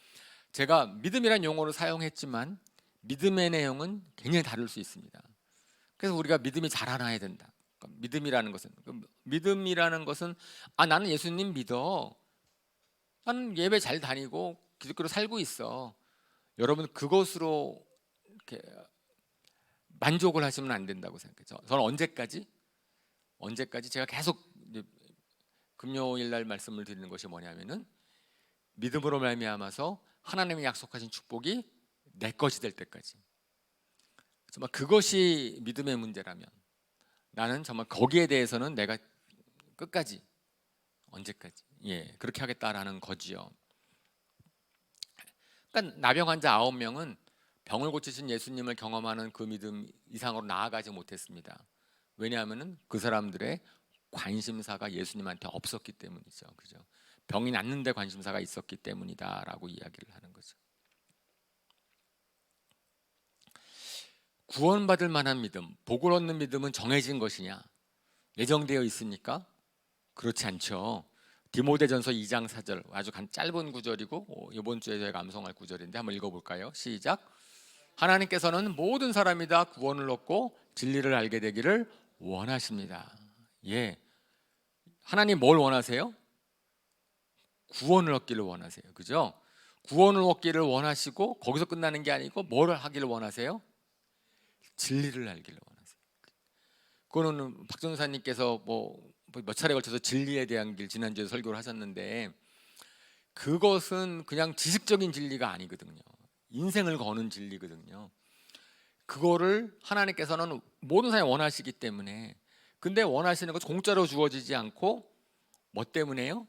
제가 믿음이라는 용어를 사용했지만 믿음의 내용은 굉장히 다를 수 있습니다. 그래서 우리가 믿음이 자라나야 된다. 믿음이라는 것은 나는 예수님 믿어, 나는 예배 잘 다니고 기독교로 살고 있어. 여러분, 그것으로 이렇게 만족을 하시면 안 된다고 생각해요. 저는 언제까지 제가 계속 금요일 날 말씀을 드리는 것이 뭐냐면은, 믿음으로 말미암아서 하나님이 약속하신 축복이 내 것이 될 때까지, 정말 그것이 믿음의 문제라면 나는 정말 거기에 대해서는 내가 끝까지, 언제까지 그렇게 하겠다라는 거지요. 그러니까 나병 환자 9명은 병을 고치신 예수님을 경험하는 그 믿음 이상으로 나아가지 못했습니다. 왜냐하면 그 사람들의 관심사가 예수님한테 없었기 때문이죠. 그죠? 병이 낫는데 관심사가 있었기 때문이다라고 이야기를 하는 거죠. 구원받을 만한 믿음, 복을 얻는 믿음은 정해진 것이냐? 예정되어 있습니까? 그렇지 않죠. 디모데전서 2장 4절, 아주 짧은 구절이고 이번 주에 저희가 암송할 구절인데 한번 읽어볼까요? 시작. 하나님께서는 모든 사람이 다 구원을 얻고 진리를 알게 되기를 원하십니다. 하나님 뭘 원하세요? 구원을 얻기를 원하세요. 그죠? 구원을 얻기를 원하시고, 거기서 끝나는 게 아니고 뭘 하기를 원하세요? 진리를 알기를 원하세요. 그거는 박 전사님께서 몇 차례 걸쳐서 진리에 대한 길 지난주에 설교를 하셨는데, 그것은 그냥 지식적인 진리가 아니거든요. 인생을 거는 진리거든요. 그거를 하나님께서는 모든 사람이 원하시기 때문에 근데 원하시는 것 공짜로 주어지지 않고 뭐 때문에요?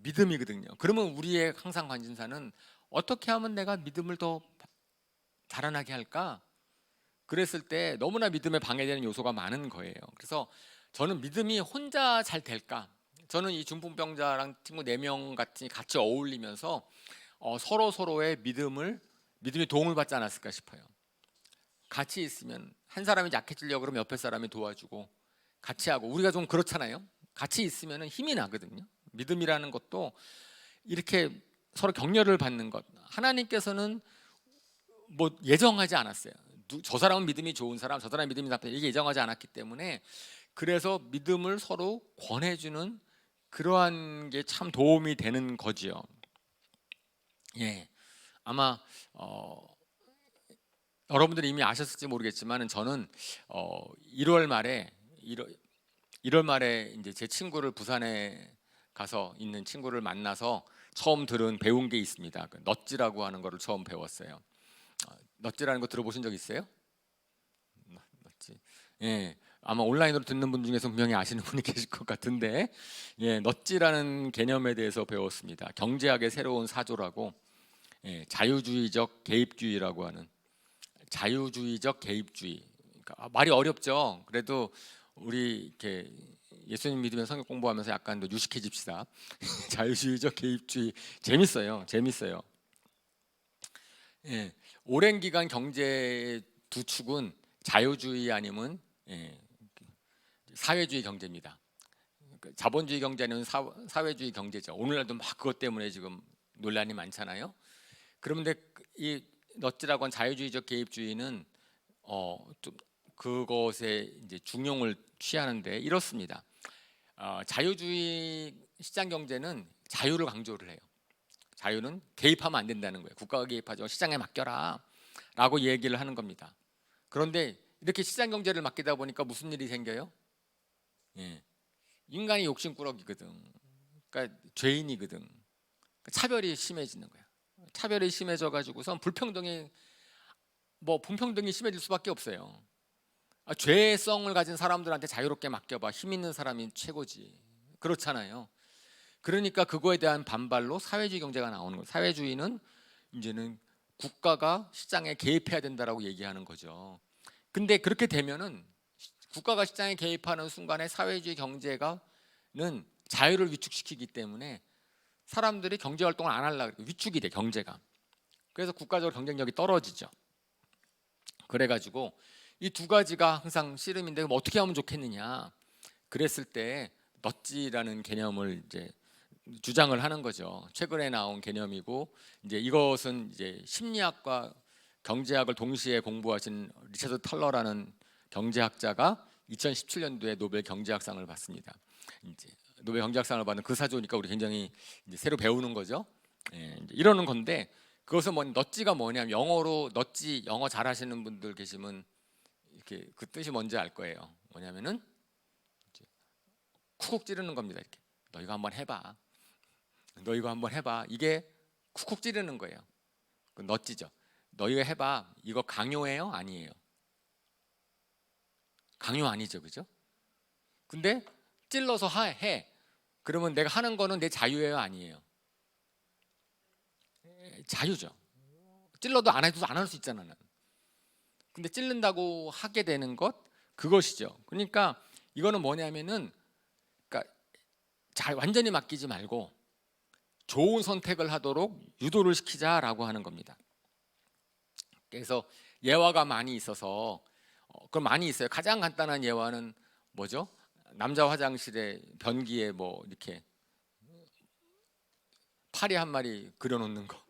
믿음이거든요. 그러면 우리의 항상 관심사는 어떻게 하면 내가 믿음을 더 자라나게 할까? 그랬을 때 너무나 믿음에 방해되는 요소가 많은 거예요. 그래서 저는 믿음이 혼자 잘 될까? 저는 이 중풍병자랑 친구 4명 같이 어울리면서 서로 서로의 믿음이 도움을 받지 않았을까 싶어요. 같이 있으면 한 사람이 약해지려고 그러면 옆에 사람이 도와주고 같이 하고, 우리가 좀 그렇잖아요. 같이 있으면 힘이 나거든요. 믿음이라는 것도 이렇게 서로 격려를 받는 것, 하나님께서는 뭐 예정하지 않았어요. 저 사람은 믿음이 좋은 사람, 저 사람은 믿음이 나쁜 사람, 이게 예정하지 않았기 때문에, 그래서 믿음을 서로 권해주는 그러한 게 참 도움이 되는 거지요. 예, 아마 여러분들이 이미 아셨을지 모르겠지만 저는 1월 말에 1월 말에 이제 제 친구를, 부산에 가서 있는 친구를 만나서 처음 배운 게 있습니다. 그 넛지라고 하는 거를 처음 배웠어요. 넛지라는 거 들어보신 적 있어요? 넛지. 예. 아마 온라인으로 듣는 분 중에서 분명히 아시는 분이 계실 것 같은데, 예, 넛지라는 개념에 대해서 배웠습니다. 경제학의 새로운 사조라고, 예, 자유주의적 개입주의라고 하는, 자유주의적 개입주의. 그러니까 말이 어렵죠. 그래도 우리 이렇게 예수님 믿으면 성경 공부하면서 약간 더 유식해집시다. 자유주의적 개입주의 재밌어요. 예, 오랜 기간 경제의 두 축은 자유주의 아니면, 예, 사회주의 경제입니다. 자본주의 경제는 사회주의 경제죠. 오늘날도 막 그것 때문에 지금 논란이 많잖아요. 그런데 이 넛지라고 한 자유주의적 개입주의는 좀 그것에 이제 중용을 취하는데 이렇습니다. 자유주의 시장 경제는 자유를 강조를 해요. 자유는 개입하면 안 된다는 거예요. 국가가 개입하죠. 시장에 맡겨라 라고 얘기를 하는 겁니다. 그런데 이렇게 시장 경제를 맡기다 보니까 무슨 일이 생겨요? 예, 인간이 욕심꾸러기거든. 그러니까 죄인이거든. 그러니까 차별이 심해지는 거야. 차별이 심해져 가지고선 불평등이 심해질 수밖에 없어요. 죄성을 가진 사람들한테 자유롭게 맡겨봐. 힘 있는 사람이 최고지. 그렇잖아요. 그러니까 그거에 대한 반발로 사회주의 경제가 나오는 거예요. 사회주의는 이제는 국가가 시장에 개입해야 된다라고 얘기하는 거죠. 근데 그렇게 되면은 국가가 시장에 개입하는 순간에 사회주의 경제가는 자유를 위축시키기 때문에 사람들이 경제 활동을 안 하려고 해요. 위축이 돼, 경제가. 그래서 국가적으로 경쟁력이 떨어지죠. 그래가지고 이 두 가지가 항상 씨름인데, 그럼 어떻게 하면 좋겠느냐? 그랬을 때 넛지라는 개념을 이제 주장을 하는 거죠. 최근에 나온 개념이고, 이제 이것은 이제 심리학과 경제학을 동시에 공부하신 리처드 탈러라는 경제학자가 2017년도에 노벨 경제학상을 받습니다. 이제 노벨 경제학상을 받는 그 사조니까 우리 굉장히 이제 새로 배우는 거죠. 예, 이제 이러는 건데, 그것은 넛지가 뭐냐면, 영어로 넛지, 영어 잘하시는 분들 계시면 이렇게 그 뜻이 뭔지 알 거예요. 뭐냐면은 쿡쿡 찌르는 겁니다. 이렇게 너 이거 한번 해봐. 너 이거 한번 해봐. 이게 쿡쿡 찌르는 거예요. 그 넛지죠. 너 이거 해봐. 이거 강요해요? 아니에요? 강요 아니죠, 그죠? 근데 찔러서 해. 그러면 내가 하는 거는 내 자유예요, 아니에요? 자유죠. 찔러도 안 해도 안 할 수 있잖아, 나는. 근데 찔른다고 하게 되는 것, 그것이죠. 그러니까 이거는 뭐냐면은, 그러니까 완전히 맡기지 말고 좋은 선택을 하도록 유도를 시키자라고 하는 겁니다. 그래서 예화가 많이 있어서, 그럼 많이 있어요. 가장 간단한 예화는 뭐죠? 남자 화장실에 변기에 뭐 이렇게 파리 한 마리 그려놓는 거.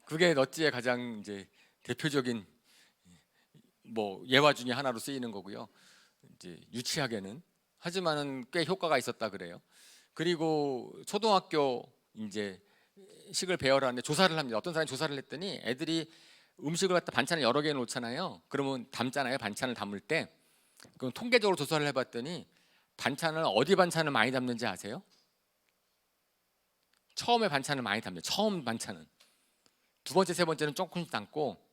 그게 넛지의 가장 이제 대표적인 뭐 예화 중에 하나로 쓰이는 거고요. 이제 유치하게는, 하지만은 꽤 효과가 있었다 그래요. 그리고 초등학교 이제 식을 배열하는데 조사를 합니다. 어떤 사람이 조사를 했더니 애들이 음식을 갖다 반찬을 여러 개 놓잖아요. 그러면 담잖아요. 반찬을 담을 때. 그럼 통계적으로 조사를 해봤더니 어디 반찬을 많이 담는지 아세요? 처음에 반찬을 많이 담요. 처음 반찬은. 두 번째, 세 번째는 조금씩 담고,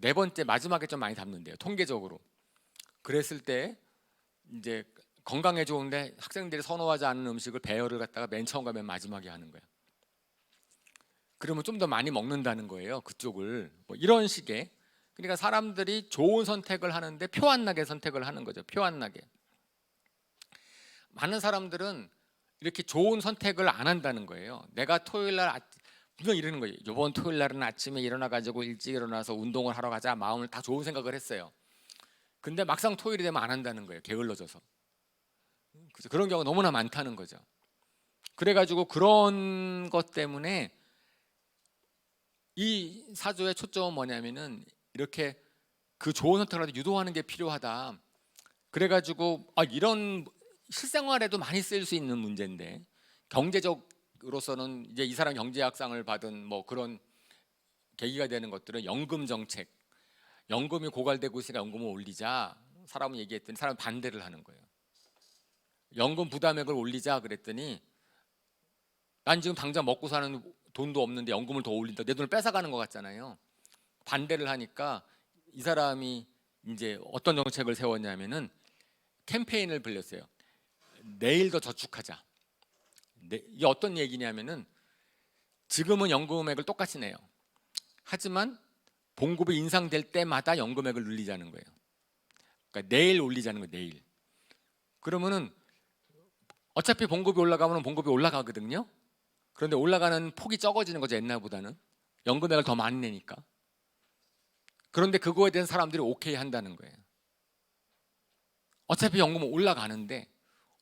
네 번째 마지막에 좀 많이 담는데요. 통계적으로. 그랬을 때 이제 건강에 좋은데 학생들이 선호하지 않는 음식을 배열을 갖다가 맨 처음과 맨 마지막에 하는 거예요. 그러면 좀 더 많이 먹는다는 거예요. 그쪽을. 뭐 이런 식의. 그러니까 사람들이 좋은 선택을 하는데 표 안 나게 선택을 하는 거죠. 표 안 나게. 많은 사람들은 이렇게 좋은 선택을 안 한다는 거예요. 내가 토요일 날 분명 이러는 거예요. 이번 토요일 날은 아침에 일어나 가지고 일찍 일어나서 운동을 하러 가자. 마음을 다 좋은 생각을 했어요. 근데 막상 토요일이 되면 안 한다는 거예요. 게을러져서. 그런 경우가 너무나 많다는 거죠. 그래가지고 그런 것 때문에 이 사조의 초점은 뭐냐면은 이렇게 그 좋은 선택을 하도 유도하는 게 필요하다. 그래가지고 이런 실생활에도 많이 쓰일 수 있는 문제인데 경제적으로서는 이제 이 사람 경제학상을 받은 뭐 그런 계기가 되는 것들은 연금 정책, 연금이 고갈되고 있으니까 연금을 올리자. 사람은 얘기했더니 사람은 반대를 하는 거예요. 연금 부담액을 올리자 그랬더니 난 지금 당장 먹고 사는 돈도 없는데 연금을 더 올린다. 내 돈을 뺏어가는 것 같잖아요. 반대를 하니까 이 사람이 이제 어떤 정책을 세웠냐면은 캠페인을 벌였어요. 내일 더 저축하자. 이게 어떤 얘기냐면은 지금은 연금액을 똑같이 내요. 하지만 봉급이 인상될 때마다 연금액을 늘리자는 거예요. 그러니까 내일 올리자는 거예요. 내일. 그러면은 어차피 봉급이 올라가면 봉급이 올라가거든요. 그런데 올라가는 폭이 적어지는 거죠. 옛날보다는. 연금액을 더 많이 내니까. 그런데 그거에 대한 사람들이 오케이 한다는 거예요. 어차피 연금은 올라가는데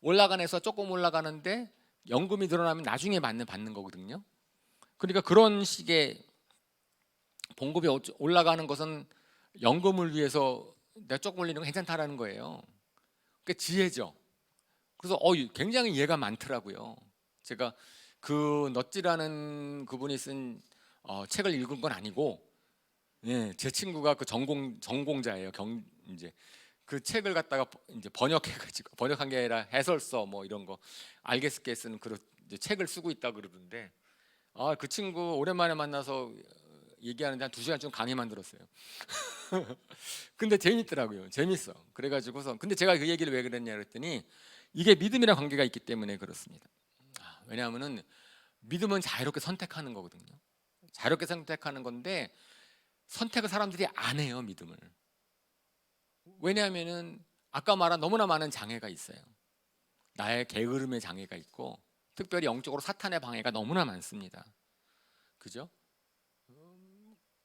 올라가면서 조금 올라가는데 연금이 늘어나면 나중에 받는 거거든요. 그러니까 그런 식의 봉급이 올라가는 것은 연금을 위해서 내가 조금 올리는 건 괜찮다라는 거예요. 그게 지혜죠. 그래서 굉장히 이해가 많더라고요. 제가 그 넛지라는 그분이 쓴 책을 읽은 건 아니고, 예, 제 친구가 그 전공자예요. 이제 그 책을 갖다가 이제 번역해가지고 번역한 게 아니라 해설서 뭐 이런 거 알게스게 쓴 그런 책을 쓰고 있다 그러던데, 그 친구 오랜만에 만나서 얘기하는데 한 2시간쯤 강의만 들었어요. 근데 재밌더라고요. 재밌어. 그래가지고서 근데 제가 그 얘기를 왜 그랬냐 그랬더니 이게 믿음이랑 관계가 있기 때문에 그렇습니다. 왜냐하면은 믿음은 자유롭게 선택하는 거거든요. 자유롭게 선택하는 건데 선택을 사람들이 안 해요. 믿음을. 왜냐하면은 아까 말한 너무나 많은 장애가 있어요. 나의 게으름의 장애가 있고 특별히 영적으로 사탄의 방해가 너무나 많습니다. 그죠?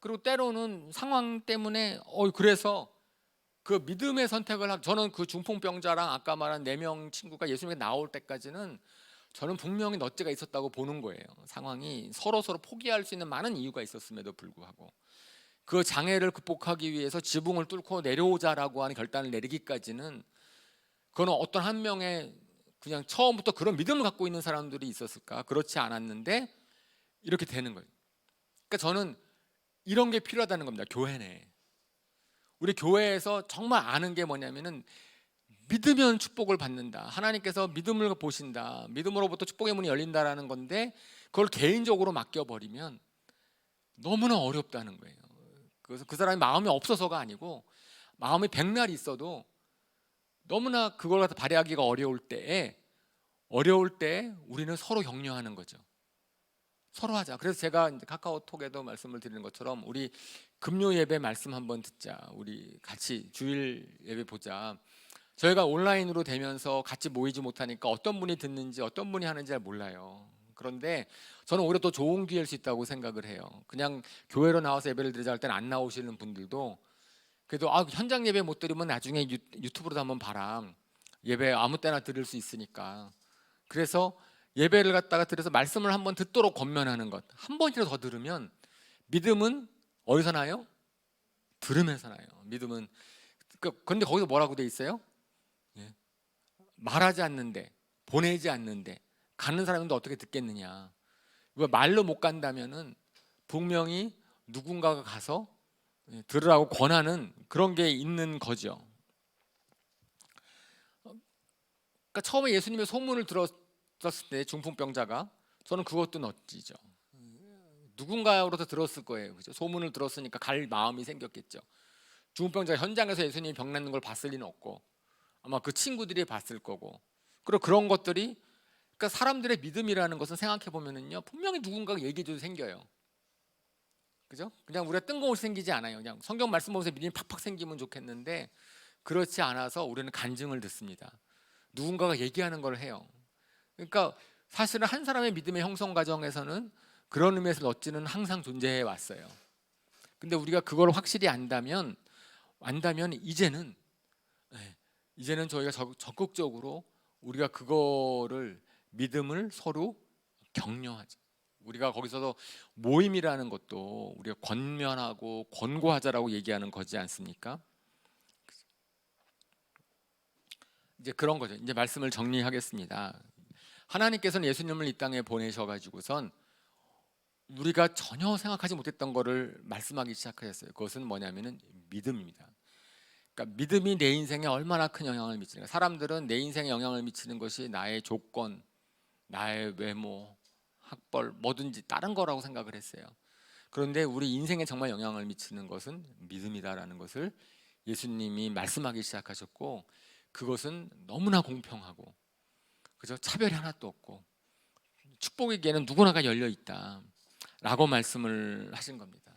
그리고 때로는 상황 때문에 그래서 그 믿음의 선택을 저는 그 중풍병자랑 아까 말한 4명 친구가 예수님께 나올 때까지는 저는 분명히 넛지가 있었다고 보는 거예요. 상황이 서로 포기할 수 있는 많은 이유가 있었음에도 불구하고 그 장애를 극복하기 위해서 지붕을 뚫고 내려오자라고 하는 결단을 내리기까지는 그거는 어떤 한 명의 그냥 처음부터 그런 믿음을 갖고 있는 사람들이 있었을까? 그렇지 않았는데 이렇게 되는 거예요. 그러니까 저는 이런 게 필요하다는 겁니다. 교회 내에. 우리 교회에서 정말 아는 게 뭐냐면은 믿으면 축복을 받는다. 하나님께서 믿음을 보신다. 믿음으로부터 축복의 문이 열린다라는 건데 그걸 개인적으로 맡겨버리면 너무나 어렵다는 거예요. 그래서 그 사람이 마음이 없어서가 아니고 마음이 백날 있어도 너무나 그걸 갖다 발휘하기가 어려울 때에 우리는 서로 격려하는 거죠. 서로 하자. 그래서 제가 이제 카카오톡에도 말씀을 드리는 것처럼 우리 금요 예배 말씀 한번 듣자. 우리 같이 주일 예배 보자. 저희가 온라인으로 되면서 같이 모이지 못하니까 어떤 분이 듣는지 어떤 분이 하는지 잘 몰라요. 그런데 저는 오히려 더 좋은 기회일 수 있다고 생각을 해요. 그냥 교회로 나와서 예배를 드리자 할 때는 안 나오시는 분들도 그래도 현장 예배 못 드리면 나중에 유튜브로도 한번 봐라. 예배 아무 때나 드릴 수 있으니까. 그래서 예배를 갖다가 드려서 말씀을 한번 듣도록 권면하는 것. 한 번이라도 더 들으면 믿음은 어디서 나요? 들으면서 나요. 믿음은. 그런데 거기서 뭐라고 돼 있어요? 예. 말하지 않는데, 보내지 않는데 가는 사람인데 어떻게 듣겠느냐. 말로 못 간다면은 분명히 누군가가 가서 들으라고 권하는 그런 게 있는 거죠. 그러니까 처음에 예수님의 소문을 들었을 때 중풍병자가 저는 그것도 넛지죠. 누군가로부터 들었을 거예요. 그죠? 소문을 들었으니까 갈 마음이 생겼겠죠. 중풍병자가 현장에서 예수님이 병 낫는 걸 봤을 리는 없고 아마 그 친구들이 봤을 거고. 그리고 그런 것들이, 그러니까 사람들의 믿음이라는 것은 생각해 보면은요, 분명히 누군가가 얘기해줘도 생겨요. 그죠? 그냥 우리가 뜬금없이 생기지 않아요. 그냥 성경 말씀 보면서 믿음이 팍팍 생기면 좋겠는데 그렇지 않아서 우리는 간증을 듣습니다. 누군가가 얘기하는 걸 해요. 그러니까 사실은 한 사람의 믿음의 형성 과정에서는 그런 의미에서 넛지는 항상 존재해 왔어요. 근데 우리가 그걸 확실히 안다면 이제는, 이제는 저희가 적극적으로 우리가 그거를, 믿음을 서로 격려하죠. 우리가 거기서도 모임이라는 것도 우리가 권면하고 권고하자라고 얘기하는 거지 않습니까? 이제 그런 거죠. 이제 말씀을 정리하겠습니다. 하나님께서는 예수님을 이 땅에 보내셔가지고선 우리가 전혀 생각하지 못했던 거를 말씀하기 시작하셨어요. 그것은 뭐냐면은 믿음입니다. 그러니까 믿음이 내 인생에 얼마나 큰 영향을 미치는가. 사람들은 내 인생에 영향을 미치는 것이 나의 조건, 나의 외모, 학벌, 뭐든지 다른 거라고 생각을 했어요. 그런데 우리 인생에 정말 영향을 미치는 것은 믿음이다라는 것을 예수님이 말씀하기 시작하셨고, 그것은 너무나 공평하고, 그죠? 차별이 하나도 없고 축복에게는 누구나가 열려 있다라고 말씀을 하신 겁니다.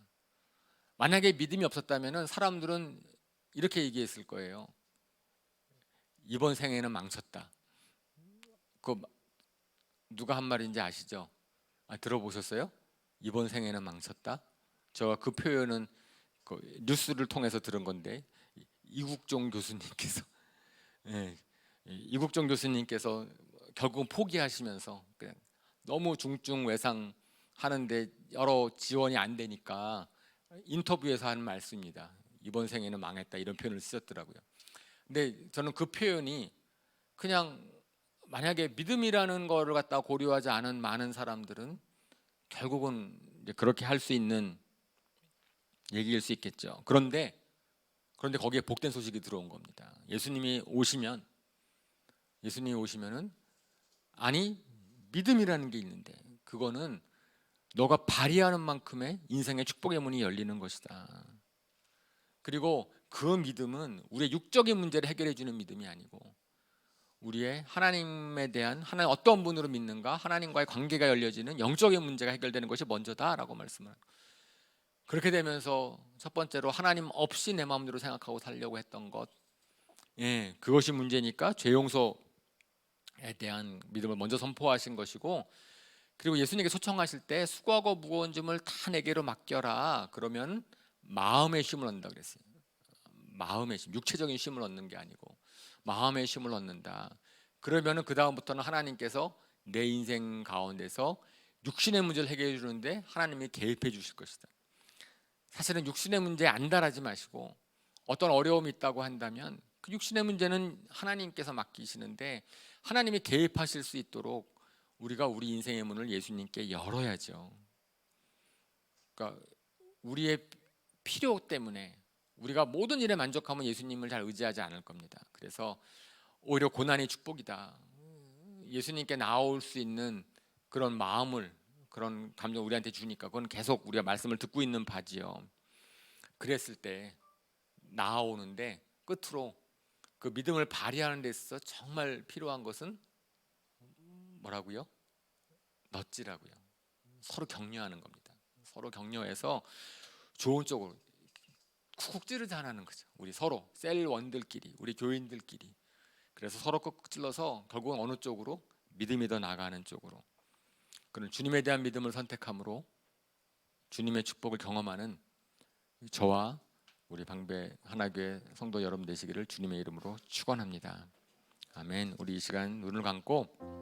만약에 믿음이 없었다면 사람들은 이렇게 얘기했을 거예요. 이번 생에는 망쳤다. 그 누가 한 말인지 아시죠? 들어보셨어요? 이번 생에는 망쳤다. 제가 그 표현은 그 뉴스를 통해서 들은 건데, 이국종 교수님께서 예, 이국종 교수님께서 결국은 포기하시면서 그냥 너무 중증 외상하는데 여러 지원이 안 되니까 인터뷰에서 하는 말씀입니다. 이번 생에는 망했다, 이런 표현을 쓰셨더라고요. 근데 저는 그 표현이 그냥, 만약에 믿음이라는 거를 갖다 고려하지 않은 많은 사람들은 결국은 이제 그렇게 할 수 있는 얘기일 수 있겠죠. 그런데 거기에 복된 소식이 들어온 겁니다. 예수님이 오시면은, 아니, 믿음이라는 게 있는데 그거는 너가 발휘하는 만큼의 인생의 축복의 문이 열리는 것이다. 그리고 그 믿음은 우리의 육적인 문제를 해결해 주는 믿음이 아니고, 우리의 하나님에 대한, 하나님 어떤 분으로 믿는가, 하나님과의 관계가 열려지는 영적인 문제가 해결되는 것이 먼저다라고 말씀을 합니다. 그렇게 되면서 첫 번째로 하나님 없이 내 마음대로 생각하고 살려고 했던 것, 그것이 문제니까 죄 용서에 대한 믿음을 먼저 선포하신 것이고, 그리고 예수님께 초청하실 때 수고하고 무거운 짐을 다 내게로 맡겨라. 그러면 마음의 쉼을 얻는다 그랬어요. 마음의 쉼, 육체적인 쉼을 얻는 게 아니고 마음의 쉼을 얻는다. 그러면은 그 다음부터는 하나님께서 내 인생 가운데서 육신의 문제를 해결해 주는데 하나님이 개입해 주실 것이다. 사실은 육신의 문제에 안달하지 마시고, 어떤 어려움이 있다고 한다면 그 육신의 문제는 하나님께서 맡기시는데 하나님이 개입하실 수 있도록 우리가 우리 인생의 문을 예수님께 열어야죠. 그러니까 우리의 필요 때문에 우리가 모든 일에 만족하면 예수님을 잘 의지하지 않을 겁니다. 그래서 오히려 고난이 축복이다. 예수님께 나올 수 있는 그런 마음을, 그런 감정 우리한테 주니까 그건 계속 우리가 말씀을 듣고 있는 바지요. 그랬을 때 나아오는데 끝으로 그 믿음을 발휘하는 데 있어서 정말 필요한 것은 뭐라고요? 넛지라고요. 서로 격려하는 겁니다. 서로 격려해서 좋은 쪽으로 쿡쿡 찌르지 않는 거죠. 우리 서로 셀원들끼리, 우리 교인들끼리. 그래서 서로 꾹꾹 찔러서 결국은 어느 쪽으로? 믿음이 더 나가는 쪽으로. 그런 주님에 대한 믿음을 선택함으로 주님의 축복을 경험하는 저와 우리 방배 하나교회 성도 여러분 되시기를 주님의 이름으로 축원합니다. 아멘. 우리 이 시간 눈을 감고